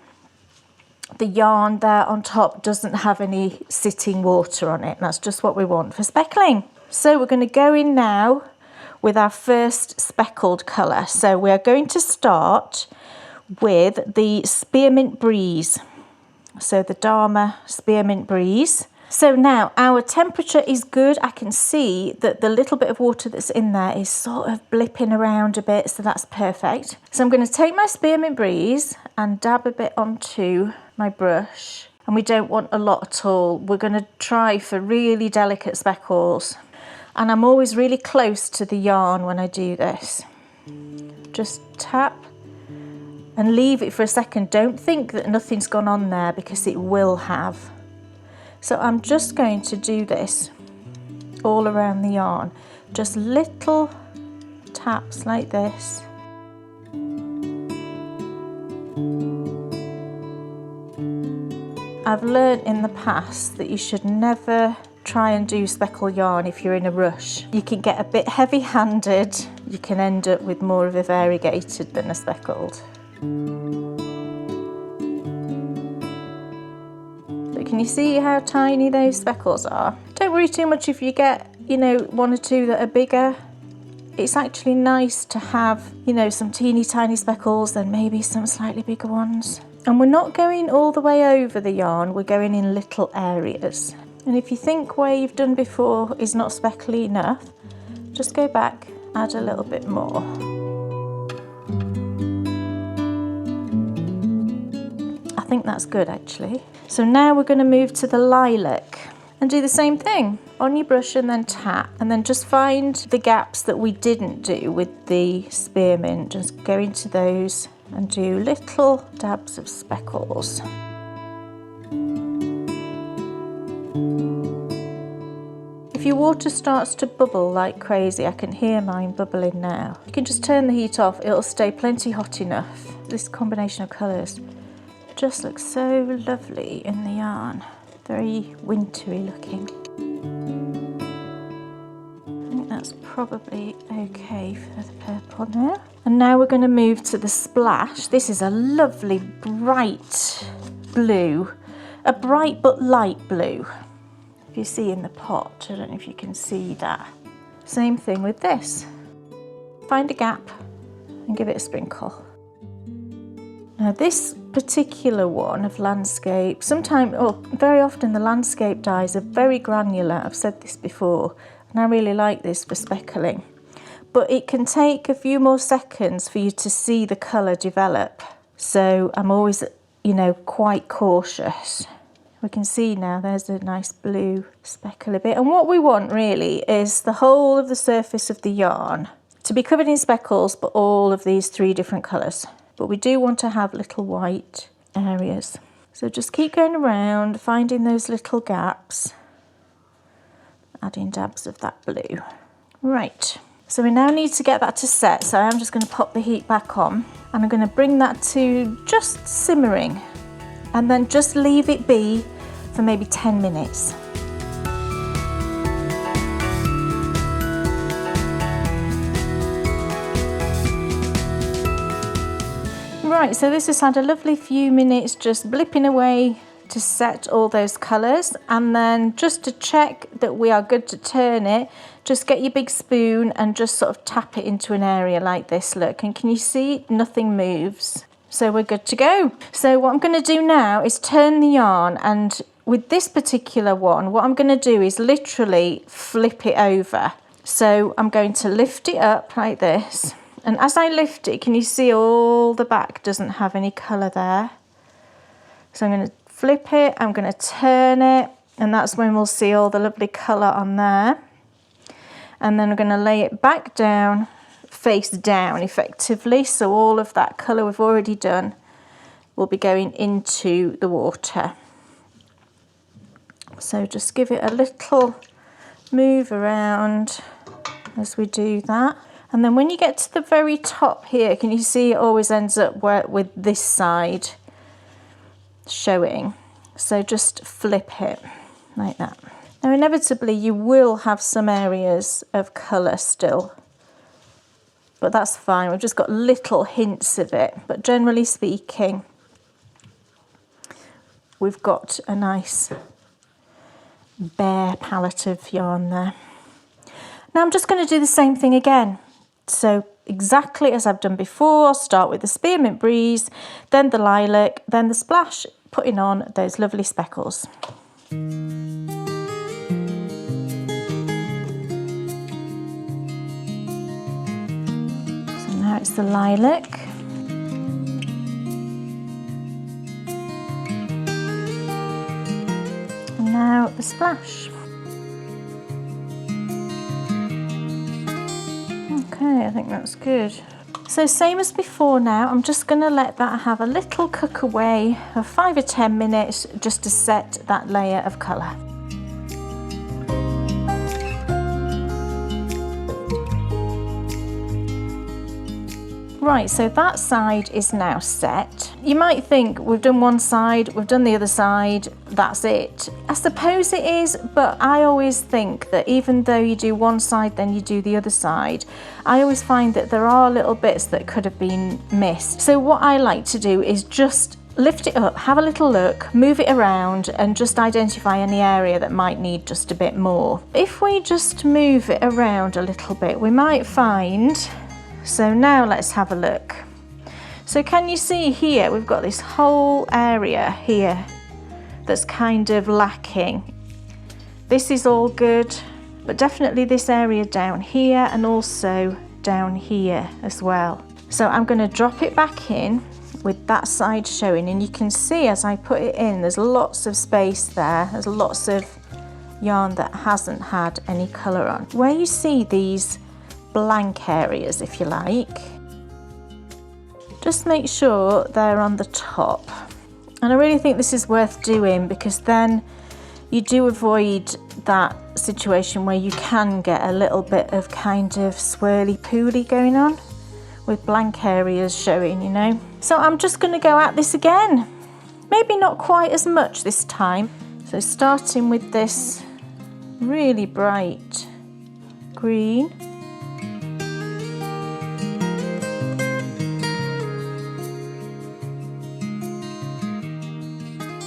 the yarn there on top doesn't have any sitting water on it. And that's just what we want for speckling. So we're going to go in now with our first speckled colour. So we are going to start with the Spearmint Breeze. So the Dharma Spearmint Breeze. So now our temperature is good. I can see that the little bit of water that's in there is sort of blipping around a bit, so that's perfect. So I'm going to take my Spearmint Breeze and dab a bit onto my brush. And we don't want a lot at all. We're going to try for really delicate speckles. And I'm always really close to the yarn when I do this. Just tap and leave it for a second. Don't think that nothing's gone on there, because it will have. So I'm just going to do this all around the yarn, just little taps like this. I've learned in the past that you should never try and do speckle yarn if you're in a rush. You can get a bit heavy-handed, you can end up with more of a variegated than a speckled. But can you see how tiny those speckles are? Don't worry too much if you get, you know, one or two that are bigger. It's actually nice to have, you know, some teeny tiny speckles and maybe some slightly bigger ones. And we're not going all the way over the yarn, we're going in little areas. And if you think where you've done before is not speckly enough, just go back, add a little bit more. I think that's good actually. So now we're going to move to the lilac and do the same thing on your brush and then tap, and then just find the gaps that we didn't do with the spearmint. Just go into those and do little dabs of speckles. If your water starts to bubble like crazy, I can hear mine bubbling now, you can just turn the heat off, it'll stay plenty hot enough. This combination of colours just looks so lovely in the yarn, very wintry looking. I think that's probably okay for the purple now. And now we're going to move to the splash. This is a lovely bright blue, a bright but light blue. If you see in the pot, I don't know if you can see that. Same thing with this. Find a gap and give it a sprinkle. Now this particular one of landscape, sometimes, or very often the landscape dyes are very granular. I've said this before, and I really like this for speckling. But it can take a few more seconds for you to see the colour develop. So I'm always, you know, quite cautious. We can see now there's a nice blue speckle a bit. And what we want really is the whole of the surface of the yarn to be covered in speckles, but all of these three different colours. But we do want to have little white areas. So just keep going around, finding those little gaps, adding dabs of that blue. Right, so we now need to get that to set. So I'm just going to pop the heat back on and I'm going to bring that to just simmering and then just leave it be for maybe 10 minutes. Right, so this has had a lovely few minutes just blipping away to set all those colours, and then just to check that we are good to turn it, just get your big spoon and just sort of tap it into an area like this, look, and can you see nothing moves? So we're good to go. So what I'm going to do now is turn the yarn, and with this particular one, what I'm going to do is literally flip it over. So I'm going to lift it up like this. And as I lift it, can you see all the back doesn't have any colour there? So I'm going to flip it, I'm going to turn it, and that's when we'll see all the lovely colour on there. And then I'm going to lay it back down, face down effectively, so all of that colour we've already done will be going into the water. So just give it a little move around as we do that. And then when you get to the very top here, can you see it always ends up with this side showing? So just flip it like that. Now inevitably you will have some areas of colour still, but that's fine. We've just got little hints of it, but generally speaking, we've got a nice bare palette of yarn there. Now I'm just going to do the same thing again. So exactly as I've done before, I'll start with the spearmint breeze, then the lilac, then the splash, putting on those lovely speckles. So now it's the lilac. And now the splash. Okay, I think that's good. So same as before now, I'm just going to let that have a little cook away of 5 or 10 minutes just to set that layer of colour. Right, so that side is now set. You might think we've done one side, we've done the other side, that's it. I suppose it is, but I always think that even though you do one side then you do the other side, I always find that there are little bits that could have been missed. So what I like to do is just lift it up, have a little look, move it around and just identify any area that might need just a bit more. If we just move it around a little bit, we might find... So now let's have a look. So can you see here, we've got this whole area here that's kind of lacking. This is all good, but definitely this area down here and also down here as well. So I'm going to drop it back in with that side showing, and you can see as I put it in, there's lots of space there. There's lots of yarn that hasn't had any colour on. Where you see these blank areas, if you like, just make sure they're on the top. And I really think this is worth doing because then you do avoid that situation where you can get a little bit of kind of swirly pooly going on with blank areas showing, you know. So I'm just going to go at this again, maybe not quite as much this time. So starting with this really bright green.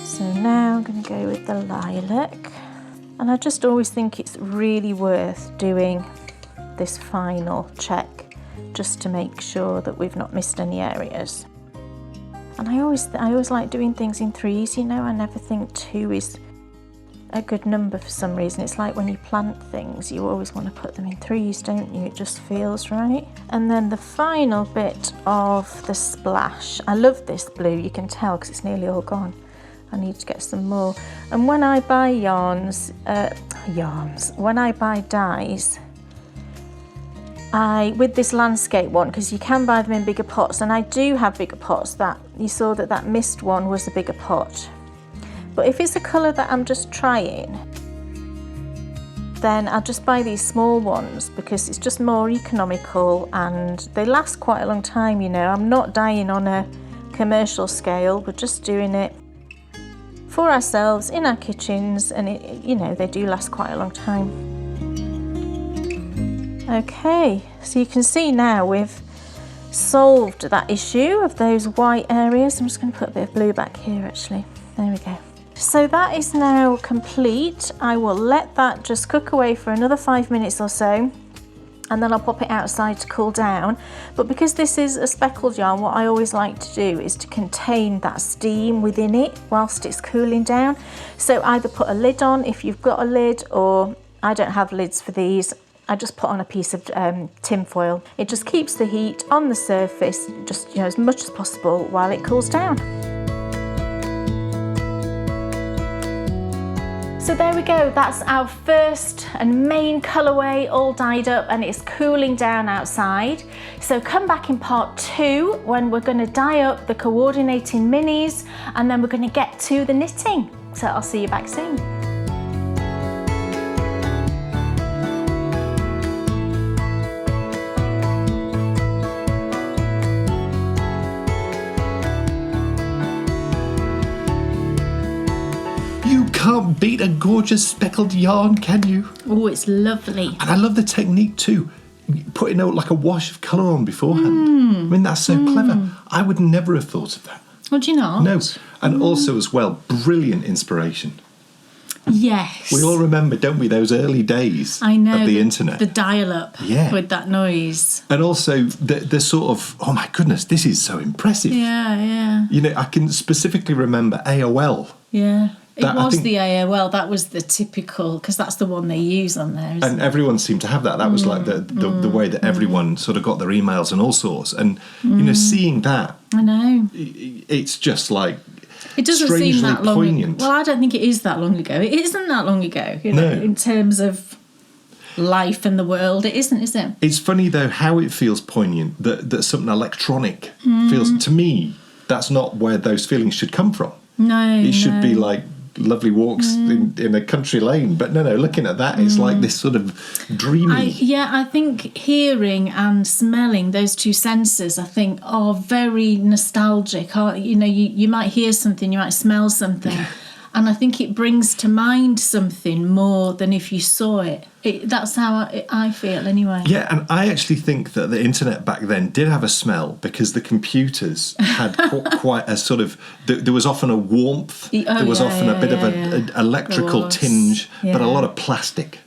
So now I'm going to go with the lilac, and I just always think it's really worth doing this final check just to make sure that we've not missed any areas. And I always like doing things in threes, you know. I never think 2 is a good number for some reason. It's like when you plant things, you always want to put them in threes, don't you? It just feels right. And then the final bit of the splash. I love this blue, you can tell because it's nearly all gone. I need to get some more. And when I buy when I buy dyes, with this landscape one, because you can buy them in bigger pots, and I do have bigger pots. That you saw that mist one was a bigger pot. But if it's a colour that I'm just trying, then I'll just buy these small ones because it's just more economical and they last quite a long time, you know. I'm not dyeing on a commercial scale, we're just doing it for ourselves in our kitchens, and it, you know, they do last quite a long time. Okay, so you can see now we've solved that issue of those white areas. I'm just going to put a bit of blue back here actually. There we go. So that is now complete. I will let that just cook away for another 5 minutes or so, and then I'll pop it outside to cool down. But because this is a speckled yarn, what I always like to do is to contain that steam within it whilst it's cooling down. So either put a lid on if you've got a lid, or I don't have lids for these, I just put on a piece of tin foil. It just keeps the heat on the surface, just, you know, as much as possible while it cools down. So there we go, that's our first and main colourway all dyed up, and it's cooling down outside. So come back in part 2 when we're going to dye up the coordinating minis, and then we're going to get to the knitting. So I'll see you back soon. Can't beat a gorgeous speckled yarn, can you? Oh, it's lovely. And I love the technique too, putting out like a wash of colour on beforehand. I mean, that's so clever. I would never have thought of that. Would you not? No. And also as well, brilliant inspiration. Yes. We all remember, don't we, those early days of the internet. The dial-up, yeah, with that noise. And also the sort of, oh my goodness, this is so impressive. Yeah, yeah. You know, I can specifically remember AOL. Yeah. It was the AOL, that was the typical, because that's the one they use on there, isn't and everyone seemed to have that. That was like the way that everyone sort of got their emails and all sorts. And, you know, seeing that, I know. It's just like, it doesn't seem that long poignant. Well, I don't think it is that long ago. It isn't that long ago, you know, in terms of... life and the world. It isn't, is it? It's funny, though, how it feels poignant that something electronic feels... To me, that's not where those feelings should come from. No, It should be like lovely walks in a country lane. But no, looking at that, it's like this sort of dreamy... I think hearing and smelling, those two senses, I think, are very nostalgic. You might hear something, you might smell something, and I think it brings to mind something more than if you saw it. That's how I feel anyway. Yeah, and I actually think that the internet back then did have a smell because the computers had quite a sort of... There was often a warmth, there was often a bit of an electrical tinge, but a lot of plastic.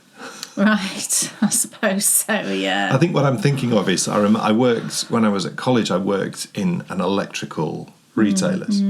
Right, I suppose so, yeah. I think what I'm thinking of is, I worked, when I was at college, I worked in an electrical retailer's.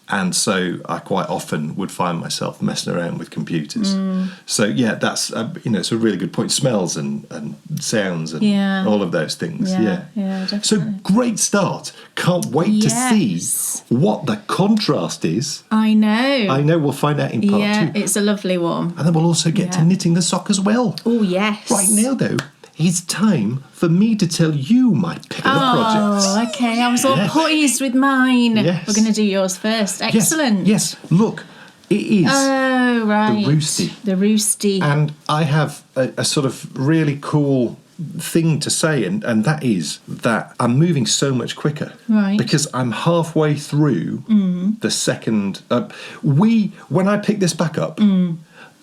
And so I quite often would find myself messing around with computers. So, yeah, that's, it's a really good point. Smells and sounds and all of those things. Yeah, definitely. So, great start. Can't wait to see what the contrast is. I know. We'll find out in part 2. Yeah, it's a lovely one. And then we'll also get to knitting the sock as well. Oh, yes. Right now, though, it's time for me to tell you my pick of the projects. Oh, okay. I was all poised with mine. Yes. We're going to do yours first. Excellent. Yes. Look, it is the Roosty. The Roosty. And I have a sort of really cool thing to say, and that is that I'm moving so much quicker. Right. Because I'm halfway through the second... when I picked this back up...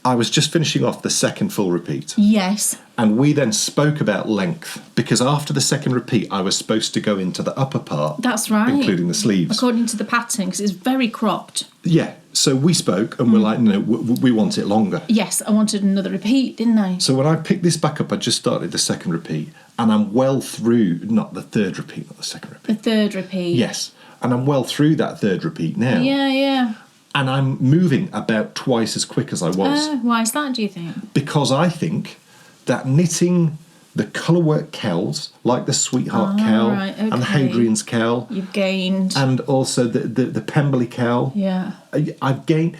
I was just finishing off the second full repeat. Yes. And we then spoke about length, because after the second repeat, I was supposed to go into the upper part. That's right. Including the sleeves. According to the pattern, because it's very cropped. Yeah. So we spoke, and we're like, no, we want it longer. Yes, I wanted another repeat, didn't I? So when I picked this back up, I just started the second repeat, and I'm well through, not the third repeat, not the second repeat. The third repeat. Yes. And I'm well through that third repeat now. Yeah. And I'm moving about twice as quick as I was. Why is that, do you think? Because I think that knitting the colourwork cowls, like the Sweetheart cowl and Hadrian's cowl... You've gained... And also the Pemberley cowl. Yeah. I've gained...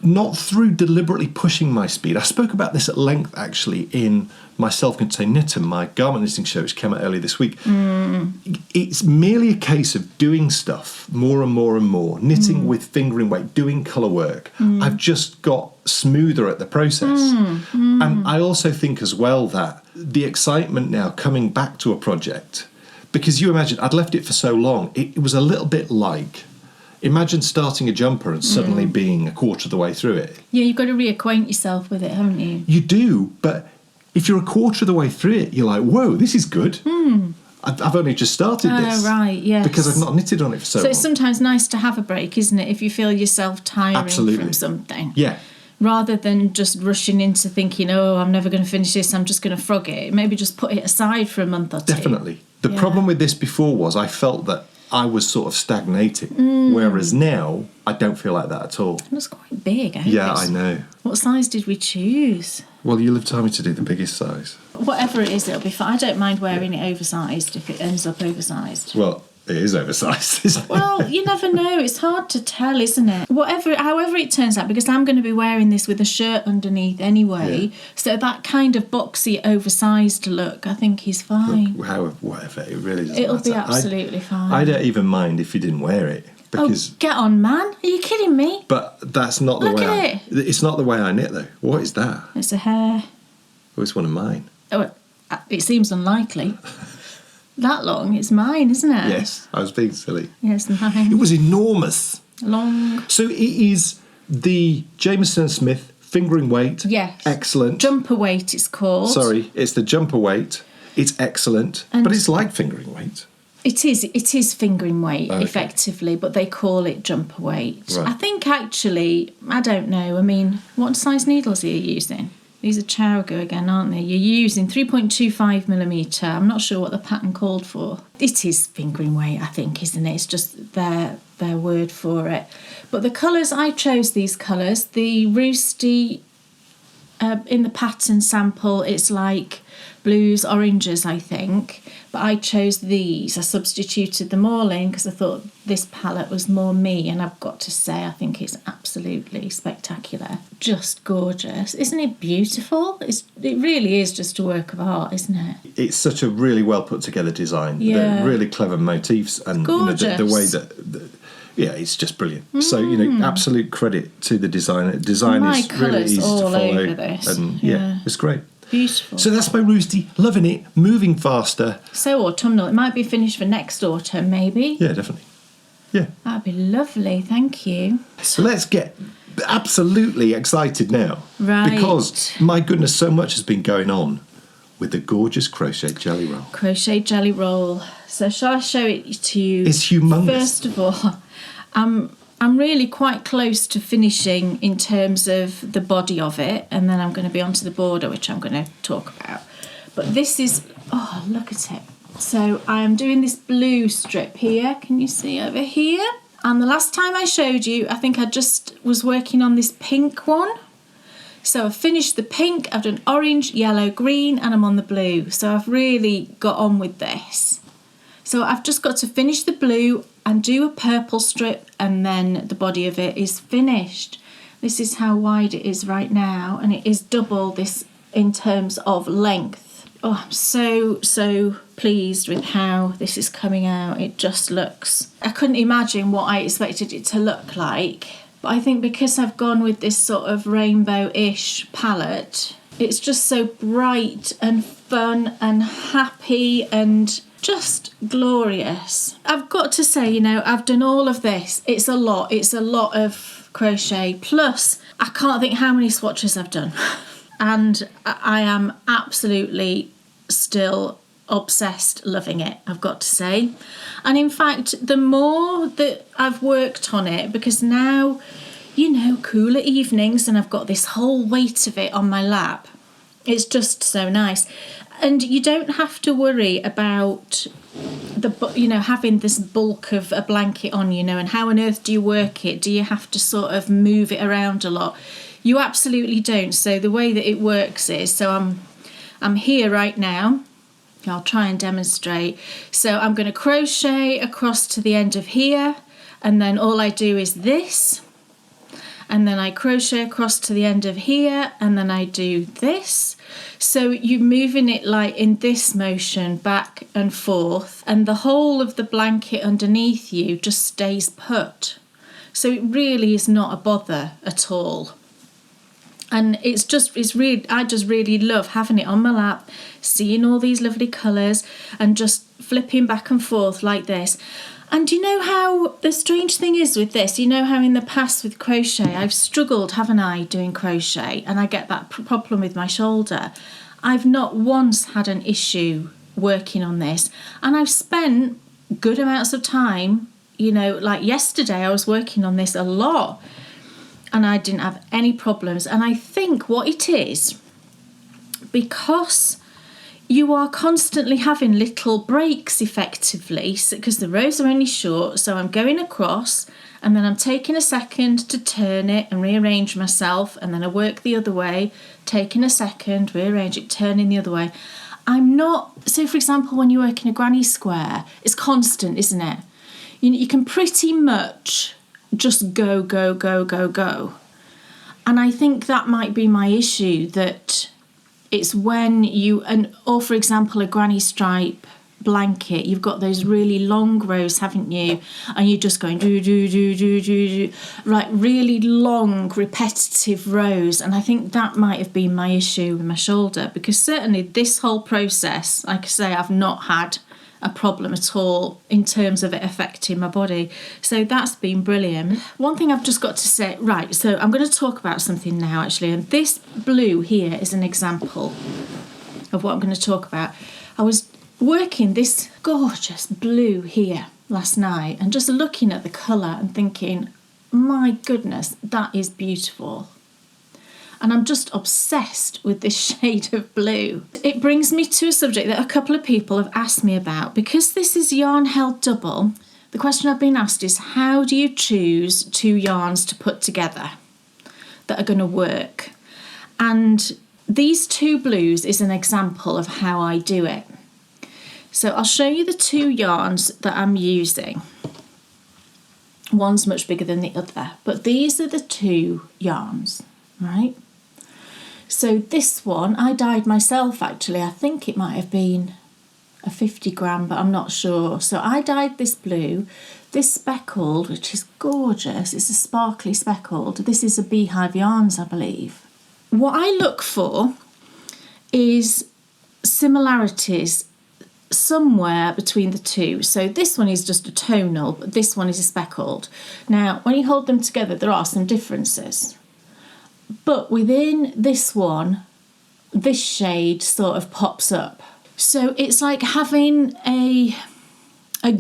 Not through deliberately pushing my speed. I spoke about this at length, actually, in my Self-Contained Knitter, my garment knitting show, which came out earlier this week. It's merely a case of doing stuff more and more and more, knitting with fingering weight, doing colour work. I've just got smoother at the process. And I also think as well that the excitement now coming back to a project, because you imagine, I'd left it for so long, it was a little bit like... Imagine starting a jumper and suddenly being a quarter of the way through it. Yeah, you've got to reacquaint yourself with it, haven't you? You do, but if you're a quarter of the way through it, you're like, whoa, this is good. I've only just started this. Right, yes. Because I've not knitted on it for so long. So it's sometimes nice to have a break, isn't it, if you feel yourself tiring from something. Yeah. Rather than just rushing into thinking, I'm never going to finish this, I'm just going to frog it. Maybe just put it aside for a month or two. Definitely. The problem with this before was I felt that I was sort of stagnating, whereas now I don't feel like that at all. It was quite big, Yeah, I know. What size did we choose? Well, you'll have told me to do the biggest size. Whatever it is, it'll be fine. I don't mind wearing it oversized if it ends up oversized. Well, it is oversized, isn't it? Well, you never know. It's hard to tell, isn't it? However it turns out, because I'm going to be wearing this with a shirt underneath anyway, so that kind of boxy, oversized look, I think is fine. Look, whatever, it really doesn't It'll matter. be absolutely fine. I don't even mind if you didn't wear it. Because, get on, man. Are you kidding me? But that's not the Look way at it's not the way I knit, though. What is that? It's a hair. Oh, it's one of mine. Oh, it seems unlikely. That long, it's mine, isn't it? Yes, I was being silly. Yes, mine. It was enormous. Long. So it is the Jameson & Smith fingering weight. Yes. Excellent. Jumper weight, it's called. Sorry, it's the jumper weight. It's excellent, but it's like fingering weight. It is fingering weight, effectively, but they call it jumper weight. Right. I think actually, I don't know. I mean, what size needles are you using? These are Chowgo again, aren't they? You're using 3.25mm. I'm not sure what the pattern called for. It is fingering weight, I think, isn't it? It's just their word for it. But the colours, I chose these colours. The Roosty in the pattern sample, it's like blues, oranges, I think. But I chose these. I substituted them all in because I thought this palette was more me. And I've got to say, I think it's absolutely spectacular. Just gorgeous. Isn't it beautiful? It really is just a work of art, isn't it? It's such a really well put together design. Yeah. They're really clever motifs, and Gorgeous. the way that... yeah, it's just brilliant. So, absolute credit to the designer. Design is really easy to follow. Over this. And yeah, it's great. Beautiful. So that's my Roosty. Loving it. Moving faster. So autumnal. It might be finished for next autumn, maybe. Yeah, definitely. Yeah. That'd be lovely. Thank you. So let's get absolutely excited now. Right. Because, my goodness, so much has been going on with the gorgeous Crochet Jelly Roll. Crochet Jelly Roll. So shall I show it to you? It's humongous. First of all, I'm really quite close to finishing in terms of the body of it, and then I'm going to be onto the border, which I'm going to talk about. But this is, oh, look at it. So I am doing this blue strip here. Can you see over here? And the last time I showed you, I think I just was working on this pink one. So I've finished the pink, I've done orange, yellow, green, and I'm on the blue. So I've really got on with this. So I've just got to finish the blue and do a purple strip, and then the body of it is finished. This is how wide it is right now, and it is double this in terms of length. Oh, I'm so pleased with how this is coming out. It just looks... I couldn't imagine what I expected it to look like. But I think because I've gone with this sort of rainbow-ish palette, it's just so bright and fun and happy and just glorious. I've got to say, I've done all of this. It's a lot of crochet. Plus, I can't think how many swatches I've done. And I am absolutely still obsessed, loving it, I've got to say. And in fact, the more that I've worked on it, because now, cooler evenings and I've got this whole weight of it on my lap, it's just so nice. And you don't have to worry about having this bulk of a blanket on, and how on earth do you work it? Do you have to sort of move it around a lot? You absolutely don't. So the way that it works is, so I'm here right now. I'll try and demonstrate. So I'm going to crochet across to the end of here, and then all I do is this, and then I crochet across to the end of here, and then I do this. So you're moving it like in this motion back and forth, and the whole of the blanket underneath you just stays put. So it really is not a bother at all. And I just really love having it on my lap, seeing all these lovely colours and just flipping back and forth like this. And you know how the strange thing is with this, how in the past with crochet, I've struggled, haven't I, doing crochet, and I get that problem with my shoulder. I've not once had an issue working on this, and I've spent good amounts of time, like yesterday I was working on this a lot, and I didn't have any problems. And I think what it is, because you are constantly having little breaks effectively, because the rows are only short, so I'm going across and then I'm taking a second to turn it and rearrange myself, and then I work the other way, taking a second, rearrange it, turning the other way. So for example, when you work in a granny square, it's constant, isn't it? You can pretty much just go. And I think that might be my issue, that it's when or for example, a granny stripe blanket, you've got those really long rows, haven't you? And you're just going do, like really long, repetitive rows. And I think that might have been my issue with my shoulder, because certainly this whole process, like I say, I've not had a problem at all in terms of it affecting my body. So that's been brilliant. One thing I've just got to say, right, so I'm going to talk about something now actually, and this blue here is an example of what I'm going to talk about. I was working this gorgeous blue here last night and just looking at the colour and thinking, my goodness, that is beautiful. And I'm just obsessed with this shade of blue. It brings me to a subject that a couple of people have asked me about. Because this is yarn held double, the question I've been asked is, how do you choose two yarns to put together that are going to work? And these two blues is an example of how I do it. So I'll show you the two yarns that I'm using. One's much bigger than the other, but these are the two yarns, right? So this one I dyed myself actually. I think it might have been a 50 gram, but I'm not sure. So I dyed this blue, this speckled, which is gorgeous. It's a sparkly speckled. This is a Beehive Yarns, I believe. What I look for is similarities somewhere between the two. So this one is just a tonal, but this one is a speckled. Now, when you hold them together, there are some differences. But within this one, this shade sort of pops up. So it's like having a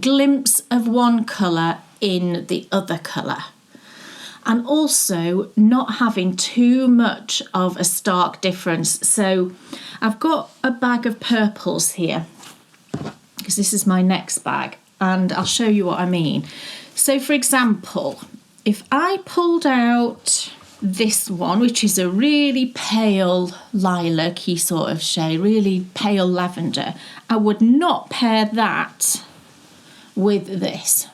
glimpse of one colour in the other colour. And also not having too much of a stark difference. So I've got a bag of purples here, because this is my next bag, and I'll show you what I mean. So for example, if I pulled out this one, which is a really pale lilac-y sort of shade, really pale lavender, I would not pair that with this,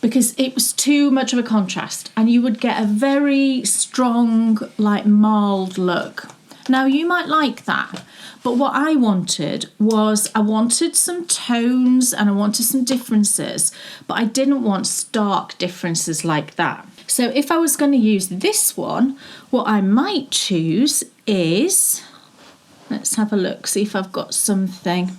because it was too much of a contrast, and you would get a very strong, like mild look. Now you might like that, but what I wanted was I wanted some tones and I wanted some differences, but I didn't want stark differences like that. So if I was going to use this one, what I might choose is, let's have a look, see if I've got something.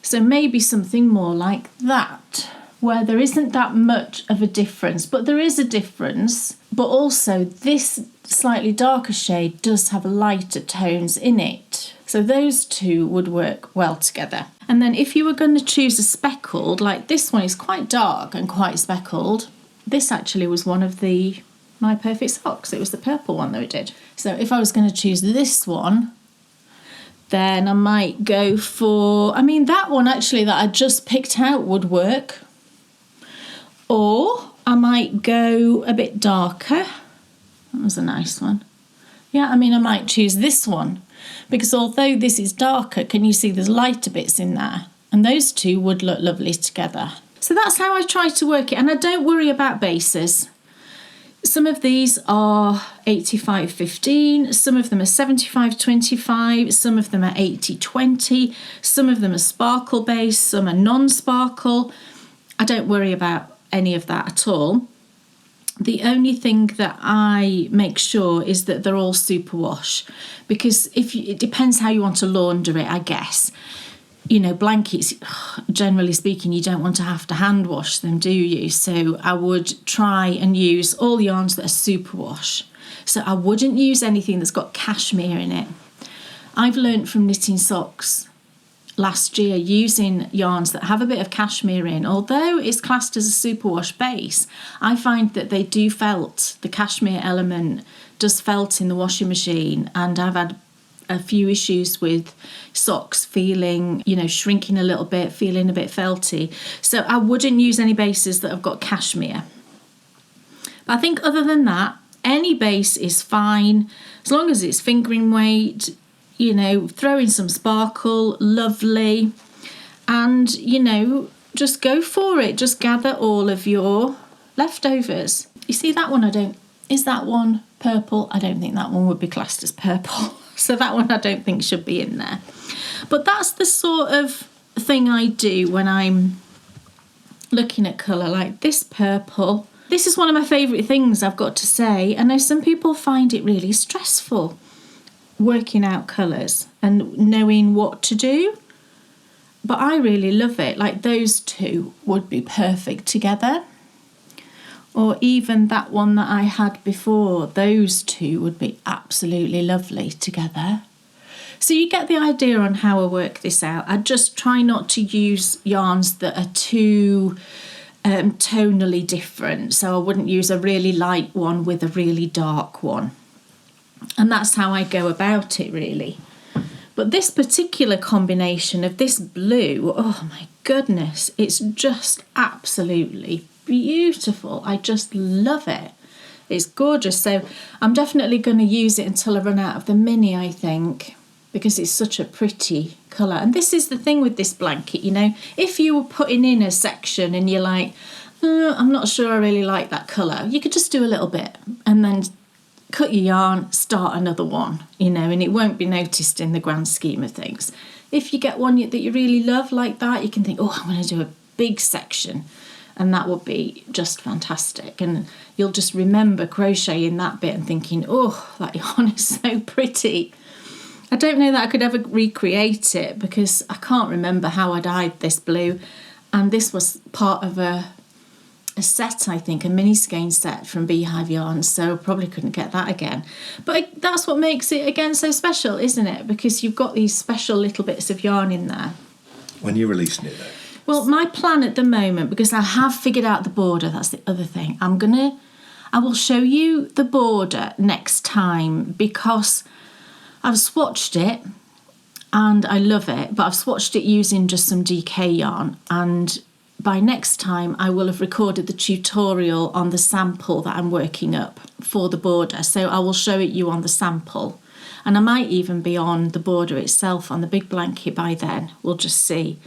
So maybe something more like that, where there isn't that much of a difference, but there is a difference. But also this slightly darker shade does have lighter tones in it. So those two would work well together. And then if you were going to choose a speckled, like this one is quite dark and quite speckled. This actually was one of my perfect socks. It was the purple one that we did. So if I was going to choose this one, then I might go for, that one actually that I just picked out would work. Or I might go a bit darker. That was a nice one. Yeah, I might choose this one, because although this is darker, can you see there's lighter bits in there? And those two would look lovely together. So that's how I try to work it. And I don't worry about bases. Some of these are 85-15, some of them are 75-25, some of them are 80-20, some of them are sparkle base, some are non-sparkle. I don't worry about any of that at all. The only thing that I make sure is that they're all superwash, because it depends how you want to launder it, I guess. You know, blankets, generally speaking, you don't want to have to hand wash them, do you? So I would try and use all yarns that are superwash. So I wouldn't use anything that's got cashmere in it. I've learnt from knitting socks last year using yarns that have a bit of cashmere in. Although it's classed as a superwash base, I find that they do felt. The cashmere element does felt in the washing machine, and I've had a few issues with socks feeling, shrinking a little bit, feeling a bit felty. So I wouldn't use any bases that have got cashmere. But I think other than that, any base is fine, as long as it's fingering weight, throw in some sparkle, lovely. And, just go for it. Just gather all of your leftovers. You see that one, is that one purple? I don't think that one would be classed as purple. So that one I don't think should be in there. But that's the sort of thing I do when I'm looking at colour, like this purple. This is one of my favourite things, I've got to say. I know some people find it really stressful working out colours and knowing what to do. But I really love it. Like those two would be perfect together. Or even that one that I had before, those two would be absolutely lovely together. So you get the idea on how I work this out. I just try not to use yarns that are too tonally different. So I wouldn't use a really light one with a really dark one. And that's how I go about it, really. But this particular combination of this blue, oh my goodness, it's just absolutely beautiful. I just love it. It's gorgeous. So I'm definitely going to use it until I run out of the mini, I think, because it's such a pretty colour. And this is the thing with this blanket, you know, if you were putting in a section and you're like, I'm not sure I really like that colour, you could just do a little bit and then cut your yarn, start another one, you know, and it won't be noticed in the grand scheme of things. If you get one that you really love like that, you can think, oh, I'm going to do a big section, and that would be just fantastic. And you'll just remember crocheting that bit and thinking, oh, that yarn is so pretty. I don't know that I could ever recreate it because I can't remember how I dyed this blue, and this was part of a set, I think, a mini skein set from Beehive Yarns, so I probably couldn't get that again. But that's what makes it, again, so special, isn't it? Because you've got these special little bits of yarn in there. When you're releasing it, though? Well, my plan at the moment, because I have figured out the border, that's the other thing. I will show you the border next time because I've swatched it and I love it, but I've swatched it using just some DK yarn, and by next time I will have recorded the tutorial on the sample that I'm working up for the border, so I will show it you on the sample, and I might even be on the border itself on the big blanket by then. We'll just see.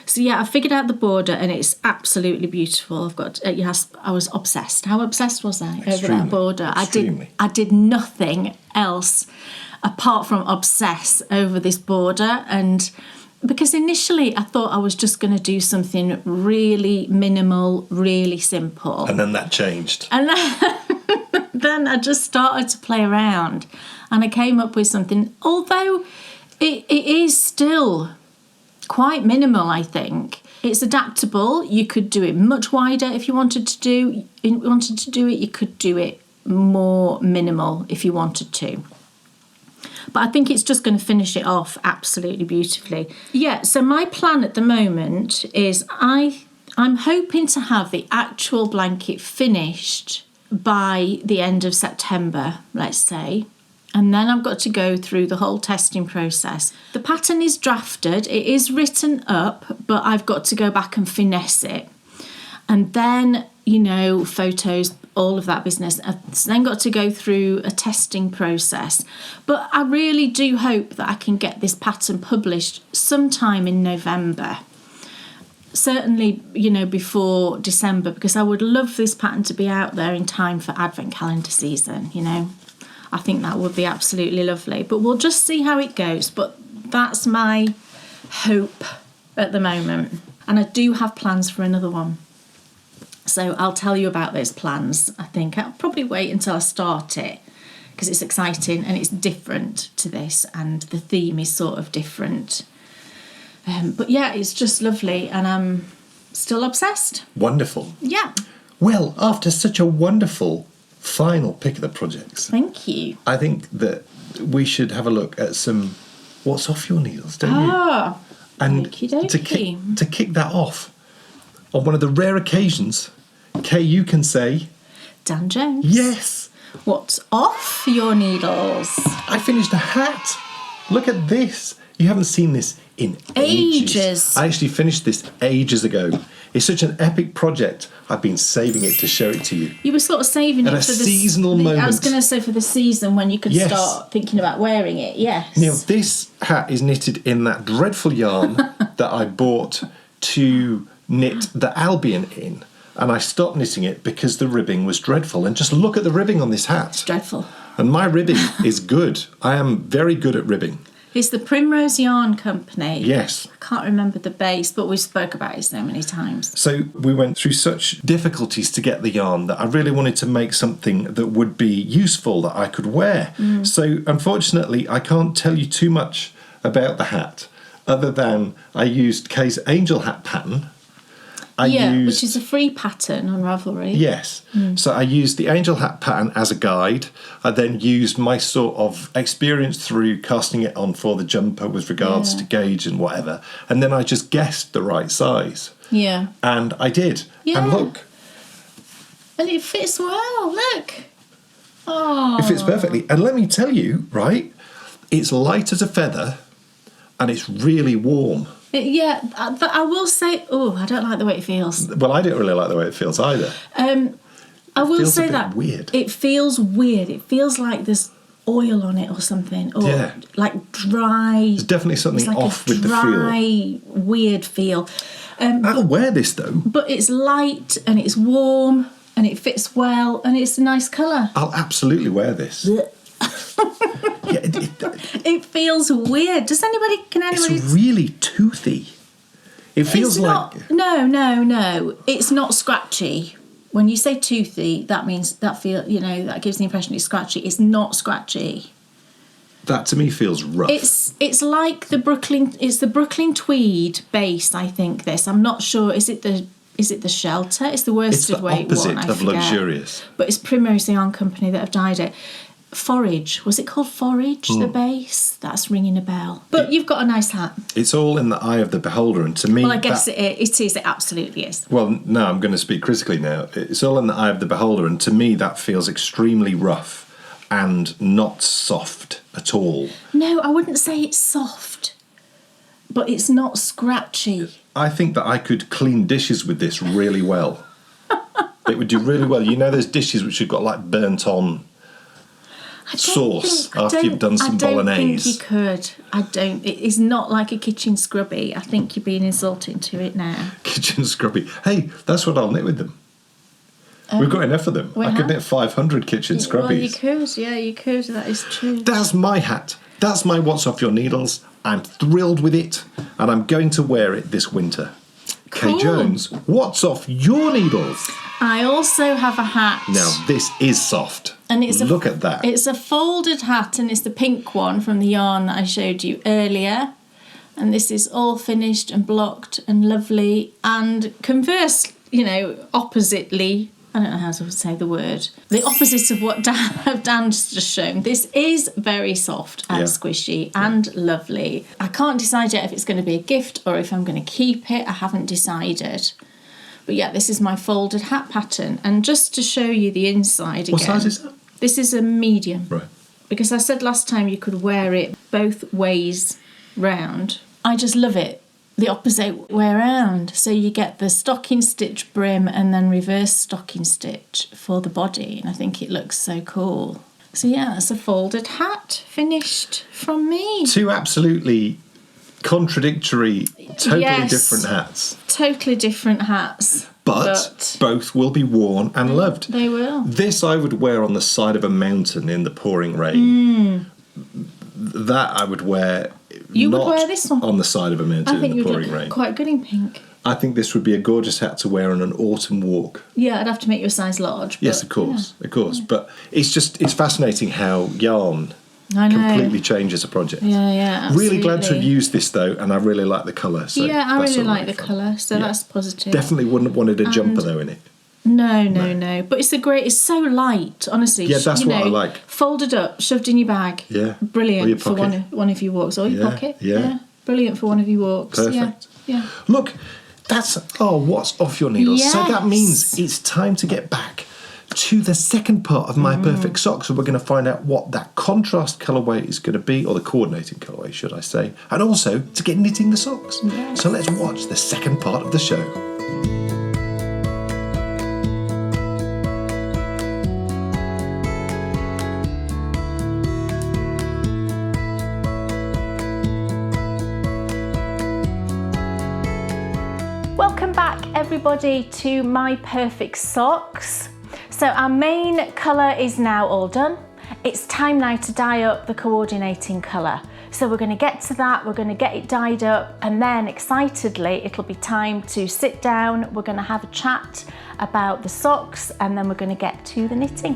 So yeah, I figured out the border and it's absolutely beautiful. I've got yes, I was obsessed. How obsessed was I over that border? Extremely. I did nothing else apart from obsess over this border, and because initially I thought I was just going to do something really minimal, really simple. And then that changed. And then I just started to play around and I came up with something, although it is still quite minimal, I think. It's adaptable. You could do it much wider if you wanted to do it. You could do it more minimal if you wanted to. But I think it's just going to finish it off absolutely beautifully. Yeah, so my plan at the moment is I'm hoping to have the actual blanket finished by the end of September, let's say. And then I've got to go through the whole testing process. The pattern is drafted, it is written up, but I've got to go back and finesse it. And then, you know, photos, all of that business. I've then got to go through a testing process. But I really do hope that I can get this pattern published sometime in November. Certainly, you know, before December, because I would love this pattern to be out there in time for Advent calendar season, you know. I think that would be absolutely lovely. But we'll just see how it goes. But that's my hope at the moment. And I do have plans for another one. So I'll tell you about those plans, I think. I'll probably wait until I start it because it's exciting and it's different to this and the theme is sort of different. But yeah, it's just lovely and I'm still obsessed. Wonderful. Yeah. Well, after such a wonderful final pick of the projects. Thank you. I think that we should have a look at some what's off your needles, don't you? Ah, and to kick that off, on one of the rare occasions, Kay, you can say... Dan Jones. Yes. What's off your needles? I finished a hat. Look at this. You haven't seen this in ages. I actually finished this ages ago. It's such an epic project. I've been saving it to show it to you. You were sort of saving it for the seasonal moment. I was going to say for the season when you could start thinking about wearing it. Yes. Now this hat is knitted in that dreadful yarn that I bought to knit the Albion in, and I stopped knitting it because the ribbing was dreadful. And just look at the ribbing on this hat. It's dreadful. And my ribbing is good. I am very good at ribbing. It's the Primrose Yarn Company. Yes. I can't remember the base, but we spoke about it so many times. So we went through such difficulties to get the yarn that I really wanted to make something that would be useful, that I could wear. So unfortunately, I can't tell you too much about the hat, other than I used Kay's angel hat pattern. Which is a free pattern on Ravelry. Yes. So I used the angel hat pattern as a guide. I then used my sort of experience through casting it on for the jumper with regards to gauge and whatever. And then I just guessed the right size. Yeah. And I did. Yeah. And look. And it fits well. Look. Oh. It fits perfectly. And let me tell you, right, it's light as a feather and it's really warm. Yeah, but I will say, I don't like the way it feels. Well, I don't really like the way it feels either. I will feels say a bit that weird. it feels weird. It feels like there's oil on it or something, or Yeah. like dry. There's definitely something it's like off a with the feel. dry, weird feel. I'll wear this though. But it's light and it's warm and it fits well and it's a nice colour. I'll absolutely wear this. Yeah, It feels weird. Can anybody? it's really toothy. It feels like No. It's not scratchy. When you say toothy, that means that gives the impression it's scratchy. It's not scratchy. that to me feels rough. It's like the Brooklyn tweed base. I think this. I'm not sure. Is it the shelter? It's the worsted weight one. It's the opposite of luxurious. But it's Primrose Yarn Company that have dyed it. Forage. Was it called Forage, the base? That's ringing a bell. But you've got a nice hat. It's all in the eye of the beholder, and to me... Well, I guess it is. It absolutely is. Well, no, I'm going to speak critically now. It's all in the eye of the beholder, and to me that feels extremely rough and not soft at all. No, I wouldn't say it's soft, but it's not scratchy. I think that I could clean dishes with this really well. It would do really well. You know those dishes which have got like burnt on sauce after you've done some bolognese? I don't think you could. It is not like a kitchen scrubby. I think you're being insulting to it now. Kitchen scrubby. Hey, that's what I'll knit with them. We've got enough of them. I could knit 500 kitchen scrubbies. Well, you could. Yeah, you could. That is true. That's my hat. That's my What's Off Your Needles. I'm thrilled with it, and I'm going to wear it this winter. Cool. Kay Jones, what's off your needles? I also have a hat. Now, this is soft. And Look at that. It's a folded hat, and it's the pink one from the yarn that I showed you earlier. And this is all finished and blocked and lovely. And oppositely, I don't know how to say the word, the opposite of what Dan's just shown. This is very soft and squishy and lovely. I can't decide yet if it's going to be a gift or if I'm going to keep it. I haven't decided. But yeah, this is my folded hat pattern. And just to show you the inside again. What size is that? This is a medium. Right. Because I said last time you could wear it both ways round. I just love it the opposite way around. So you get the stocking stitch brim and then reverse stocking stitch for the body. And I think it looks so cool. So yeah, it's a folded hat finished from me. Two absolutely contradictory, totally different hats. Totally different hats. But both will be worn and loved. They will. This I would wear on the side of a mountain in the pouring rain. That I would wear. You would wear this one on the side of a mountain in the pouring rain. Quite good in pink. I think this would be a gorgeous hat to wear on an autumn walk. Yeah, I'd have to make you a size large. Yes, of course. But it's fascinating how yarn completely changes a project. Yeah, absolutely. Really glad to have used this though, and I really like the colour. So yeah, I really like the colour, so that's positive. Definitely wouldn't have wanted a jumper though in it. No. But it's so light, honestly. Yeah, that's what I like. Folded up, shoved in your bag. Yeah. Brilliant for one of your walks. Or your pocket. Yeah. Brilliant for one of your walks. Perfect. Yeah. Look, that's what's off your needles. Yes. So that means it's time to get back to the second part of My Perfect Sock. So we're going to find out what that contrast colourway is going to be, or the coordinating colourway, should I say, and also to get knitting the socks. Yes. So let's watch the second part of the show. Welcome back everybody to My Perfect Socks. So our main colour is now all done. It's time now to dye up the coordinating colour. So we're going to get to that, we're going to get it dyed up, and then excitedly it'll be time to sit down, we're going to have a chat about the socks, and then we're going to get to the knitting.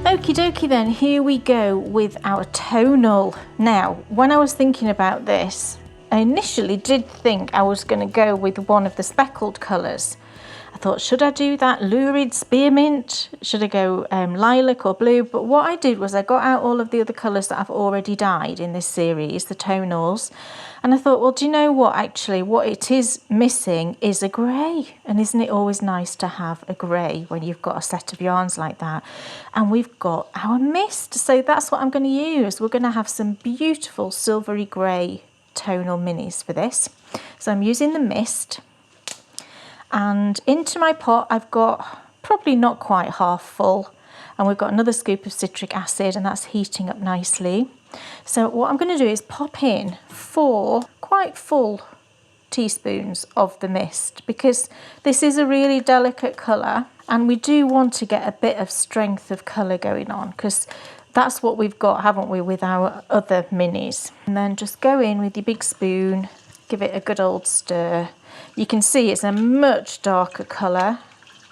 Okie dokie then, here we go with our tonal. Now, when I was thinking about this, I initially did think I was going to go with one of the speckled colours. I thought, should I do that lurid spearmint? Should I go lilac or blue? But what I did was I got out all of the other colours that I've already dyed in this series, the tonals. And I thought, well, do you know what? Actually, what it is missing is a grey. And isn't it always nice to have a grey when you've got a set of yarns like that? And we've got our mist. So that's what I'm going to use. We're going to have some beautiful silvery grey tonal minis for this. So I'm using the mist, and into my pot I've got probably not quite half full, and we've got another scoop of citric acid, and that's heating up nicely. So what I'm going to do is pop in 4 quite full teaspoons of the mist, because this is a really delicate colour and we do want to get a bit of strength of colour going on, because that's what we've got, haven't we, with our other minis. And then just go in with your big spoon, give it a good old stir. You can see it's a much darker colour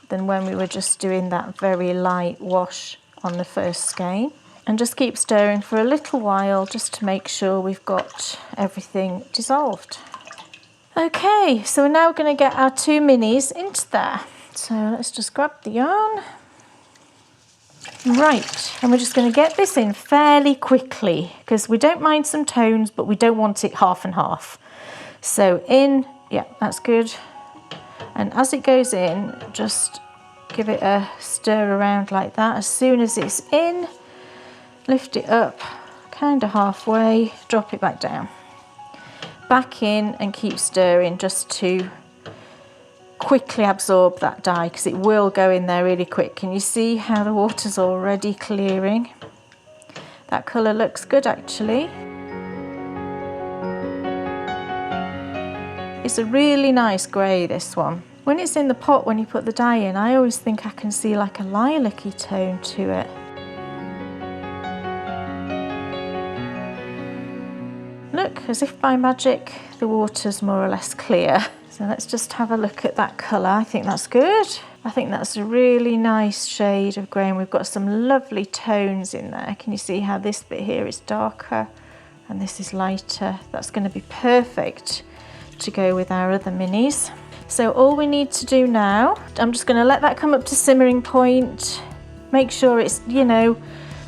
than when we were just doing that very light wash on the first skein. And just keep stirring for a little while just to make sure we've got everything dissolved. Okay, so we're now going to get our 2 minis into there. So let's just grab the yarn. Right, and we're just going to get this in fairly quickly, because we don't mind some tones, but we don't want it half and half. So in, yeah, that's good. And as it goes in, just give it a stir around like that. As soon as it's in, lift it up kind of halfway, drop it back down. Back in and keep stirring just to quickly absorb that dye, because it will go in there really quick. Can you see how the water's already clearing? That colour looks good actually. It's a really nice grey, this one. When it's in the pot, when you put the dye in, I always think I can see like a lilac-y tone to it. Look, as if by magic, the water's more or less clear. So let's just have a look at that colour. I think that's good. I think that's a really nice shade of grey, and we've got some lovely tones in there. Can you see how this bit here is darker and this is lighter? That's going to be perfect to go with our other minis. So all we need to do now, I'm just going to let that come up to simmering point. Make sure it's, you know,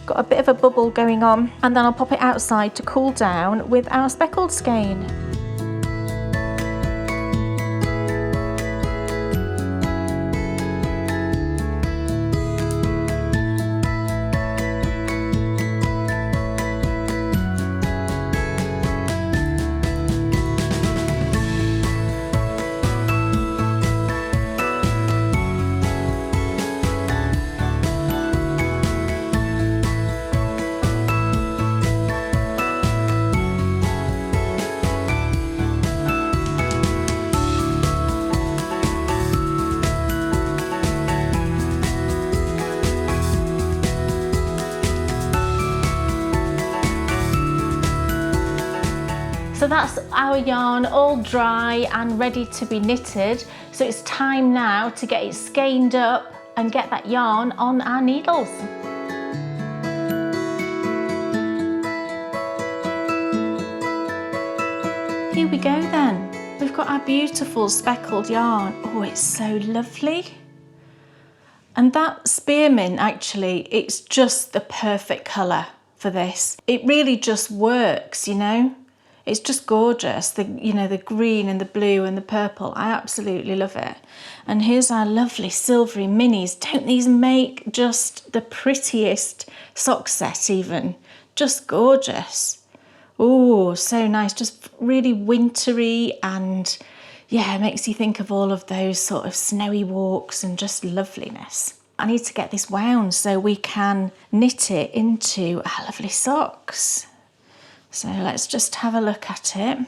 got a bit of a bubble going on, and then I'll pop it outside to cool down with our speckled skein. So that's our yarn all dry and ready to be knitted. So it's time now to get it skeined up and get that yarn on our needles. Here we go then. We've got our beautiful speckled yarn. Oh, it's so lovely. And that spearmint, actually, it's just the perfect colour for this. It really just works, you know. It's just gorgeous, the green and the blue and the purple. I absolutely love it. And here's our lovely silvery minis. Don't these make just the prettiest sock set even? Just gorgeous. Oh, so nice. Just really wintry, and yeah, it makes you think of all of those sort of snowy walks and just loveliness. I need to get this wound so we can knit it into our lovely socks. So let's just have a look at it.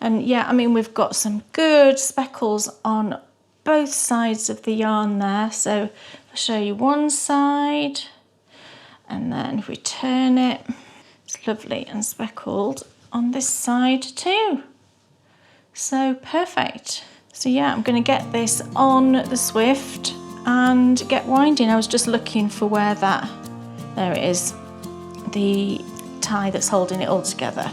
And yeah, I mean, we've got some good speckles on both sides of the yarn there. So I'll show you one side, and then if we turn it, it's lovely and speckled on this side too. So perfect. So yeah, I'm going to get this on the Swift and get winding. I was just looking for where that, there it is, the tie that's holding it all together,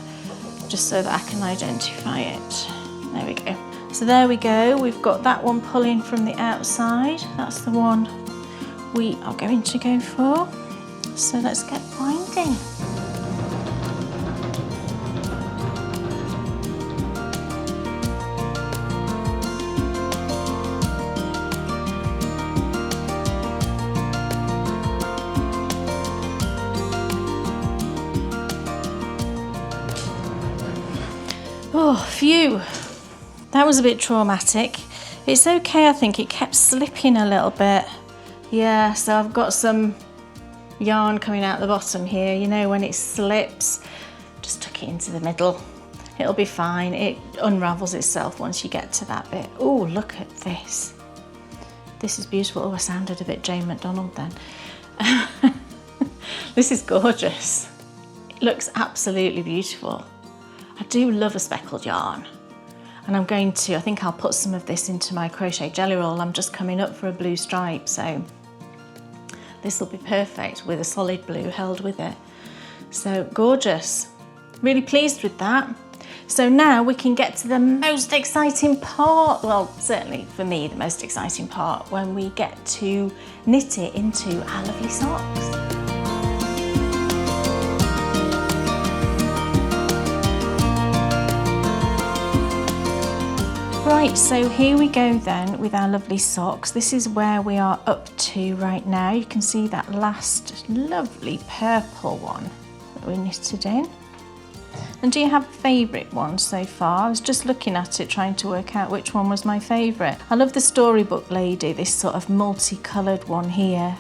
just so that I can identify it. There we go. So there we go, we've got that one pulling from the outside. That's the one we are going to go for. So let's get winding. Oh, phew. That was a bit traumatic. It's okay, I think. It kept slipping a little bit. Yeah, so I've got some yarn coming out the bottom here. You know, when it slips, just tuck it into the middle. It'll be fine. It unravels itself once you get to that bit. Oh, look at this. This is beautiful. Oh, I sounded a bit Jane McDonald then. This is gorgeous. It looks absolutely beautiful. I do love a speckled yarn. And I'm going to, I think I'll put some of this into my Crochet Jelly Roll. I'm just coming up for a blue stripe, so this will be perfect with a solid blue held with it. So gorgeous. Really pleased with that. So now we can get to the most exciting part. Well, certainly for me, the most exciting part, when we get to knit it into our lovely socks. Right, so here we go then with our lovely socks. This is where we are up to right now. You can see that last lovely purple one that we knitted in. And do you have a favourite one so far? I was just looking at it, trying to work out which one was my favourite. I love the Storybook Lady. This sort of multicoloured one here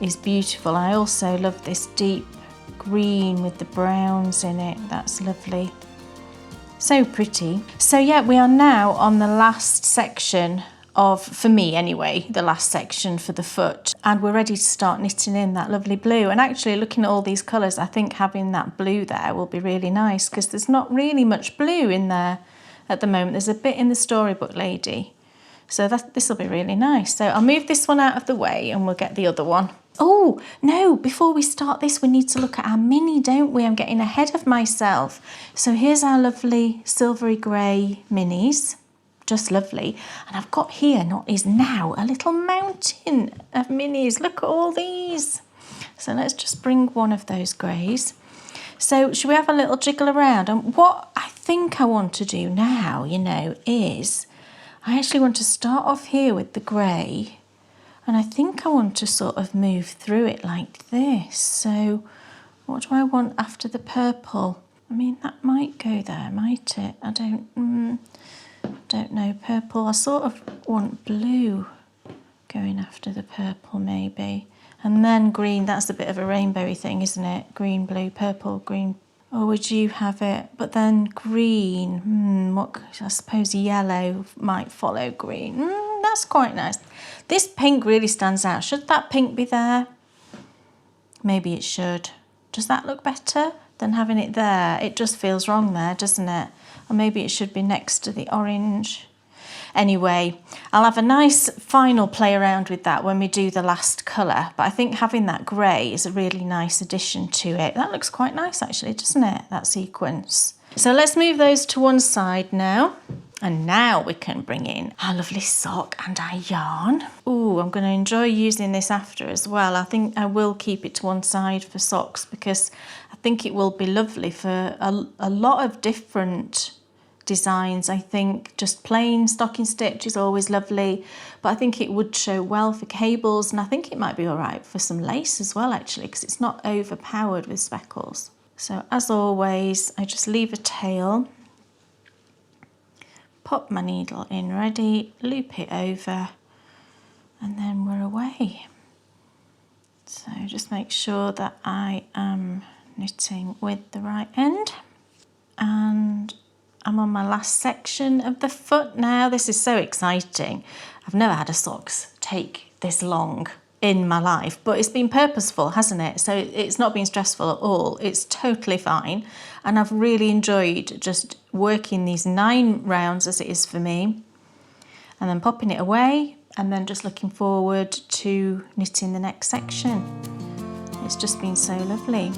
is beautiful. I also love this deep green with the browns in it. That's lovely. So pretty. So yeah, we are now on the last section of, for me anyway, the last section for the foot, and we're ready to start knitting in that lovely blue. And actually, looking at all these colours, I think having that blue there will be really nice, because there's not really much blue in there at the moment. There's a bit in the Storybook Lady, so this will be really nice. So I'll move this one out of the way and we'll get the other one. Oh no, before we start this, we need to look at our mini, don't we? I'm getting ahead of myself. So here's our lovely silvery grey minis. Just lovely. And I've got here is now a little mountain of minis. Look at all these. So let's just bring one of those greys. So should we have a little jiggle around? And what I think I want to do now, you know, is I actually want to start off here with the grey, and I think I want to sort of move through it like this. So what do I want after the purple? I mean, that might go there, might it? I don't know. Purple, I sort of want blue going after the purple maybe. And then green, that's a bit of a rainbowy thing, isn't it? Green, blue, purple, green. Or would you have it? But then green, what? I suppose yellow might follow green. That's quite nice. This pink really stands out. Should that pink be there? Maybe it should. Does that look better than having it there? It just feels wrong there, doesn't it? Or maybe it should be next to the orange. Anyway, I'll have a nice final play around with that when we do the last colour. But I think having that grey is a really nice addition to it. That looks quite nice actually, doesn't it? That sequence. So let's move those to one side now. And now we can bring in our lovely sock and our yarn. Ooh, I'm going to enjoy using this after as well. I think I will keep it to one side for socks, because I think it will be lovely for a lot of different designs. I think just plain stocking stitch is always lovely, but I think it would show well for cables, and I think it might be all right for some lace as well actually, because it's not overpowered with speckles. So as always, I just leave a tail, pop my needle in ready, loop it over, and then we're away. So just make sure that I am knitting with the right end, and I'm on my last section of the foot now. This is so exciting. I've never had a socks take this long in my life, but it's been purposeful, hasn't it? So it's not been stressful at all. It's totally fine. And I've really enjoyed just working these 9 rounds as it is for me, and then popping it away, and then just looking forward to knitting the next section. It's just been so lovely.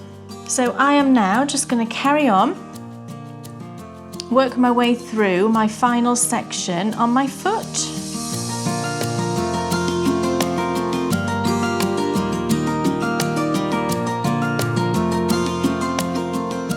So I am now just going to carry on, work my way through my final section on my foot.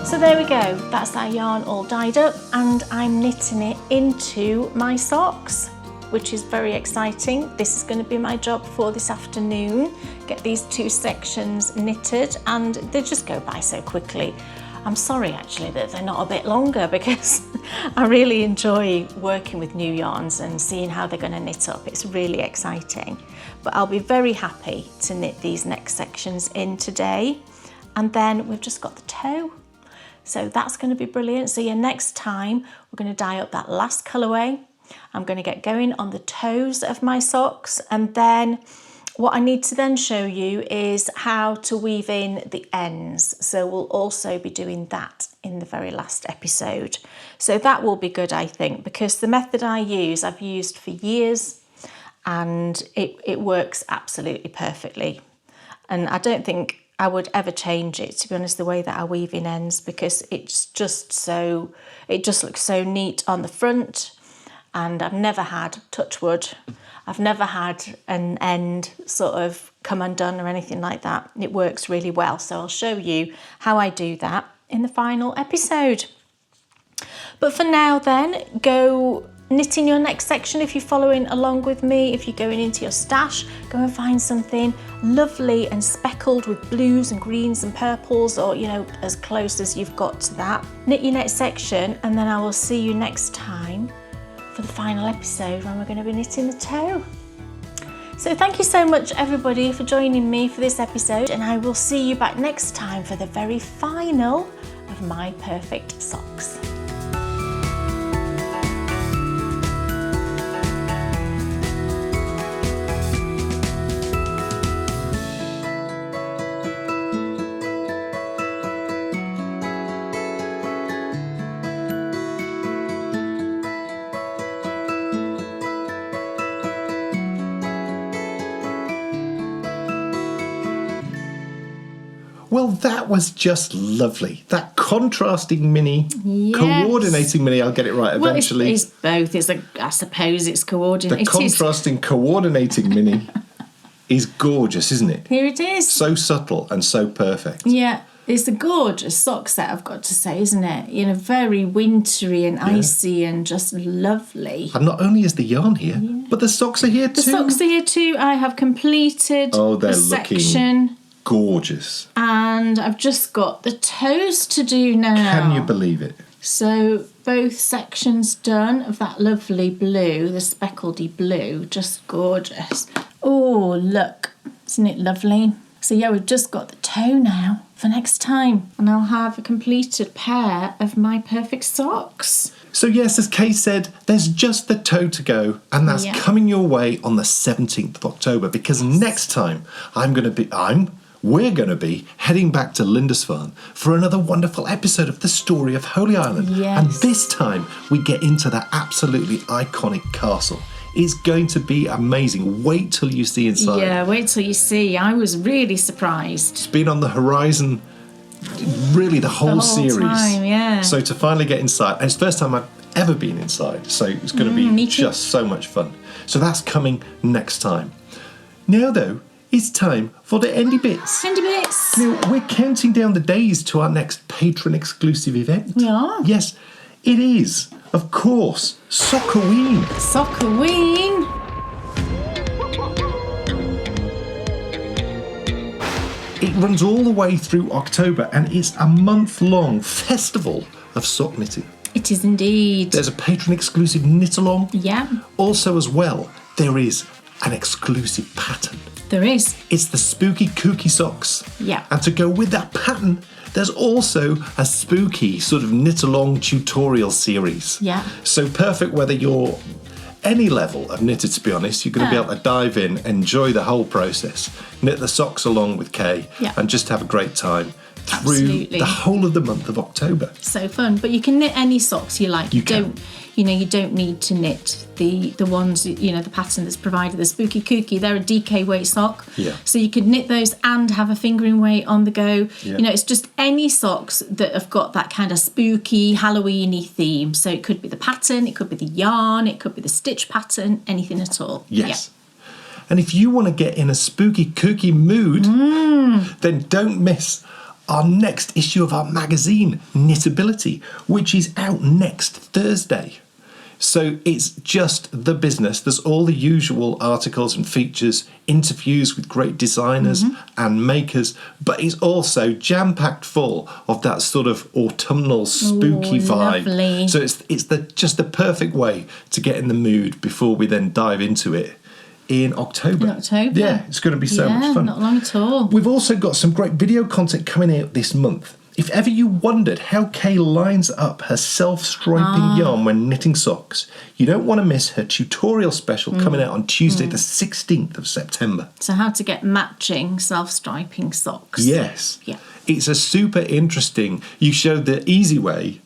So there we go, that's that yarn all dyed up, and I'm knitting it into my socks, which is very exciting. This is going to be my job for this afternoon, get these 2 sections knitted, and they just go by so quickly. I'm sorry actually that they're not a bit longer, because I really enjoy working with new yarns and seeing how they're going to knit up. It's really exciting. But I'll be very happy to knit these next sections in today. And then we've just got the toe. So that's going to be brilliant. So yeah, next time we're going to dye up that last colourway. I'm going to get going on the toes of my socks, and then what I need to then show you is how to weave in the ends. So we'll also be doing that in the very last episode. So that will be good, I think, because the method I use, I've used for years, and it works absolutely perfectly. And I don't think I would ever change it, to be honest, the way that I weave in ends, because it just looks so neat on the front. And I've never had, touch wood, I've never had an end sort of come undone or anything like that. It works really well. So I'll show you how I do that in the final episode. But for now then, go knitting your next section if you're following along with me. If you're going into your stash, go and find something lovely and speckled with blues and greens and purples, or, you know, as close as you've got to that. Knit your next section, and then I will see you next time for the final episode when we're going to be knitting the toe. So thank you so much everybody for joining me for this episode, and I will see you back next time for the very final of My Perfect Socks. Well, that was just lovely. That contrasting mini, coordinating mini, I'll get it right eventually. Well, it's both. I suppose it's coordinating. The contrasting coordinating mini is gorgeous, isn't it? Here it is. So subtle and so perfect. Yeah, it's a gorgeous sock set, I've got to say, isn't it? You know, very wintry and icy and just lovely. And not only is the yarn here, but the socks are here too. The socks are here too. I have completed the section. Gorgeous. And I've just got the toes to do now. Can you believe it? So both sections done of that lovely blue, the speckledy blue, just gorgeous. Oh, look, isn't it lovely? So yeah, we've just got the toe now for next time, and I'll have a completed pair of My Perfect Socks. So yes, as Kay said, there's just the toe to go, and that's coming your way on the 17th of October, because next time we're going to be heading back to Lindisfarne for another wonderful episode of The Story of Holy Island. Yes. And this time we get into that absolutely iconic castle. It's going to be amazing. Wait till you see inside. Yeah, wait till you see. I was really surprised. It's been on the horizon really the whole series. Time, yeah. So to finally get inside, and it's the first time I've ever been inside, so it's going to be just so much fun. So that's coming next time. Now though, it's time for the Endy Bits. Endy Bits. Now, we're counting down the days to our next patron-exclusive event. We are. Yes, it is, of course, Sockoween. Sockoween. It runs all the way through October, and it's a month-long festival of sock knitting. It is indeed. There's a patron-exclusive knit-along. Yeah. Also, as well, there is an exclusive pattern. There is. It's the spooky kooky socks. Yeah. And to go with that pattern, there's also a spooky sort of knit-along tutorial series. Yeah. So perfect whether you're any level of knitter, to be honest. You're going to be able to dive in, enjoy the whole process, knit the socks along with Kay, and just have a great time through the whole of the month of October. So fun. But you can knit any socks you like. You don't need to knit the ones, the pattern that's provided, the spooky kooky. They're a DK weight sock. Yeah. So you could knit those and have a fingering weight on the go. Yeah. It's just any socks that have got that kind of spooky, Halloween-y theme. So it could be the pattern, it could be the yarn, it could be the stitch pattern, anything at all. Yes. Yeah. And if you want to get in a spooky kooky mood, then don't miss our next issue of our magazine, Knitability, which is out next Thursday. So it's just the business. There's all the usual articles and features, interviews with great designers and makers, but it's also jam-packed full of that sort of autumnal, spooky vibe. Lovely. So it's just the perfect way to get in the mood before we then dive into it in October. Yeah, it's going to be so much fun. Not long at all. We've also got some great video content coming out this month. If ever you wondered how Kay lines up her self-striping yarn when knitting socks, you don't want to miss her tutorial special coming out on Tuesday the 16th of September. So how to get matching self-striping socks. Yes. Yeah. It's a super interesting... You showed the easy way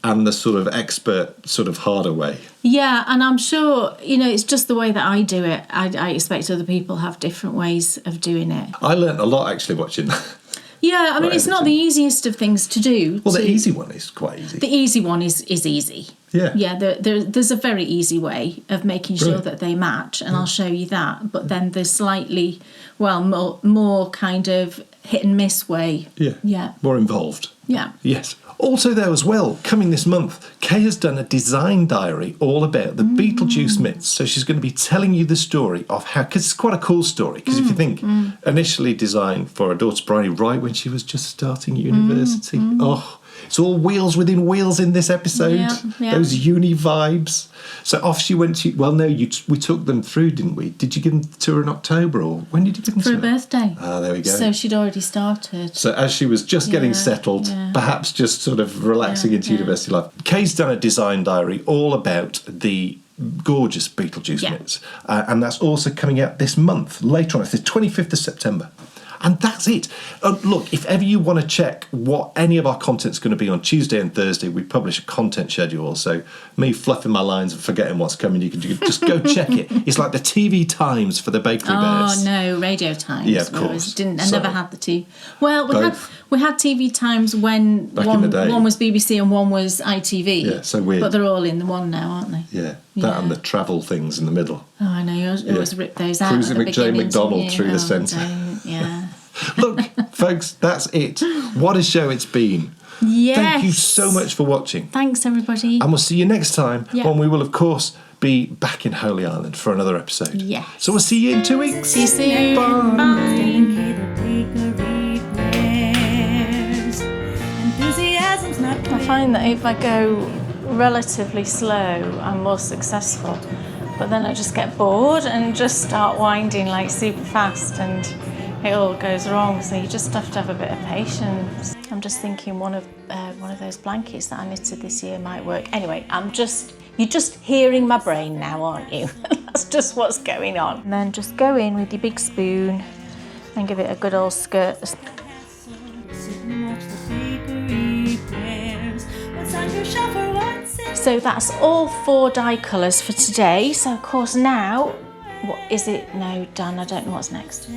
and the sort of expert, sort of harder way. Yeah, and I'm sure, it's just the way that I do it. I expect other people have different ways of doing it. I learnt a lot actually watching that. Yeah, I mean, it's not the easiest of things to do. Well, the easy one is quite easy. The easy one is easy. Yeah. Yeah, there's a very easy way of making sure that they match, and I'll show you that. But then there's slightly, more kind of hit and miss way. Yeah. Yeah. More involved. Yeah. Yes. Also there as well, coming this month, Kay has done a design diary all about the Beetlejuice mitts. So she's going to be telling you the story of how... Because it's quite a cool story. Because if you think, initially designed for her daughter Bryony right when she was just starting university. Oh, it's all wheels within wheels in this episode. Yeah. Those uni vibes. So off she went to... Well, no, we took them through, didn't we? Did you give them to her in October or when did you give them to her? For her birthday. Ah, there we go. So she'd already started. So as she was just getting settled, perhaps just sort of relaxing into university life, Kay's done a design diary all about the gorgeous Beetlejuice mitts. And that's also coming out this month, later on. It's the 25th of September. And that's it. Look, if ever you want to check what any of our content's going to be on Tuesday and Thursday, we publish a content schedule. So me fluffing my lines and forgetting what's coming, you can just go check it. It's like the TV times for the bakery bears. Oh, no, radio times. Yeah, of course. I never had the two. Well, we had TV times when Back in the day. one was BBC and one was ITV. Yeah, so weird. But they're all in the one now, aren't they? Yeah, that and the travel things in the middle. Oh, I know. You always rip those out. Cruising at the McJ beginning, McDonald through the don't. centre. Yeah. Look, folks, that's it. What a show it's been. Yes. Thank you so much for watching. Thanks, everybody. And we'll see you next time when we will, of course, be back in Holy Island for another episode. Yes. So we'll see you in 2 weeks. See you soon. I find that if I go relatively slow, I'm more successful. But then I just get bored and just start winding like super fast and it all goes wrong. So you just have to have a bit of patience. I'm just thinking one of those blankets that I knitted this year might work. Anyway, you're just hearing my brain now, aren't you? That's just what's going on. And then just go in with your big spoon and give it a good old skirt. So that's all 4 dye colours for today. So of course now, what is it? No, Dan, I don't know what's next.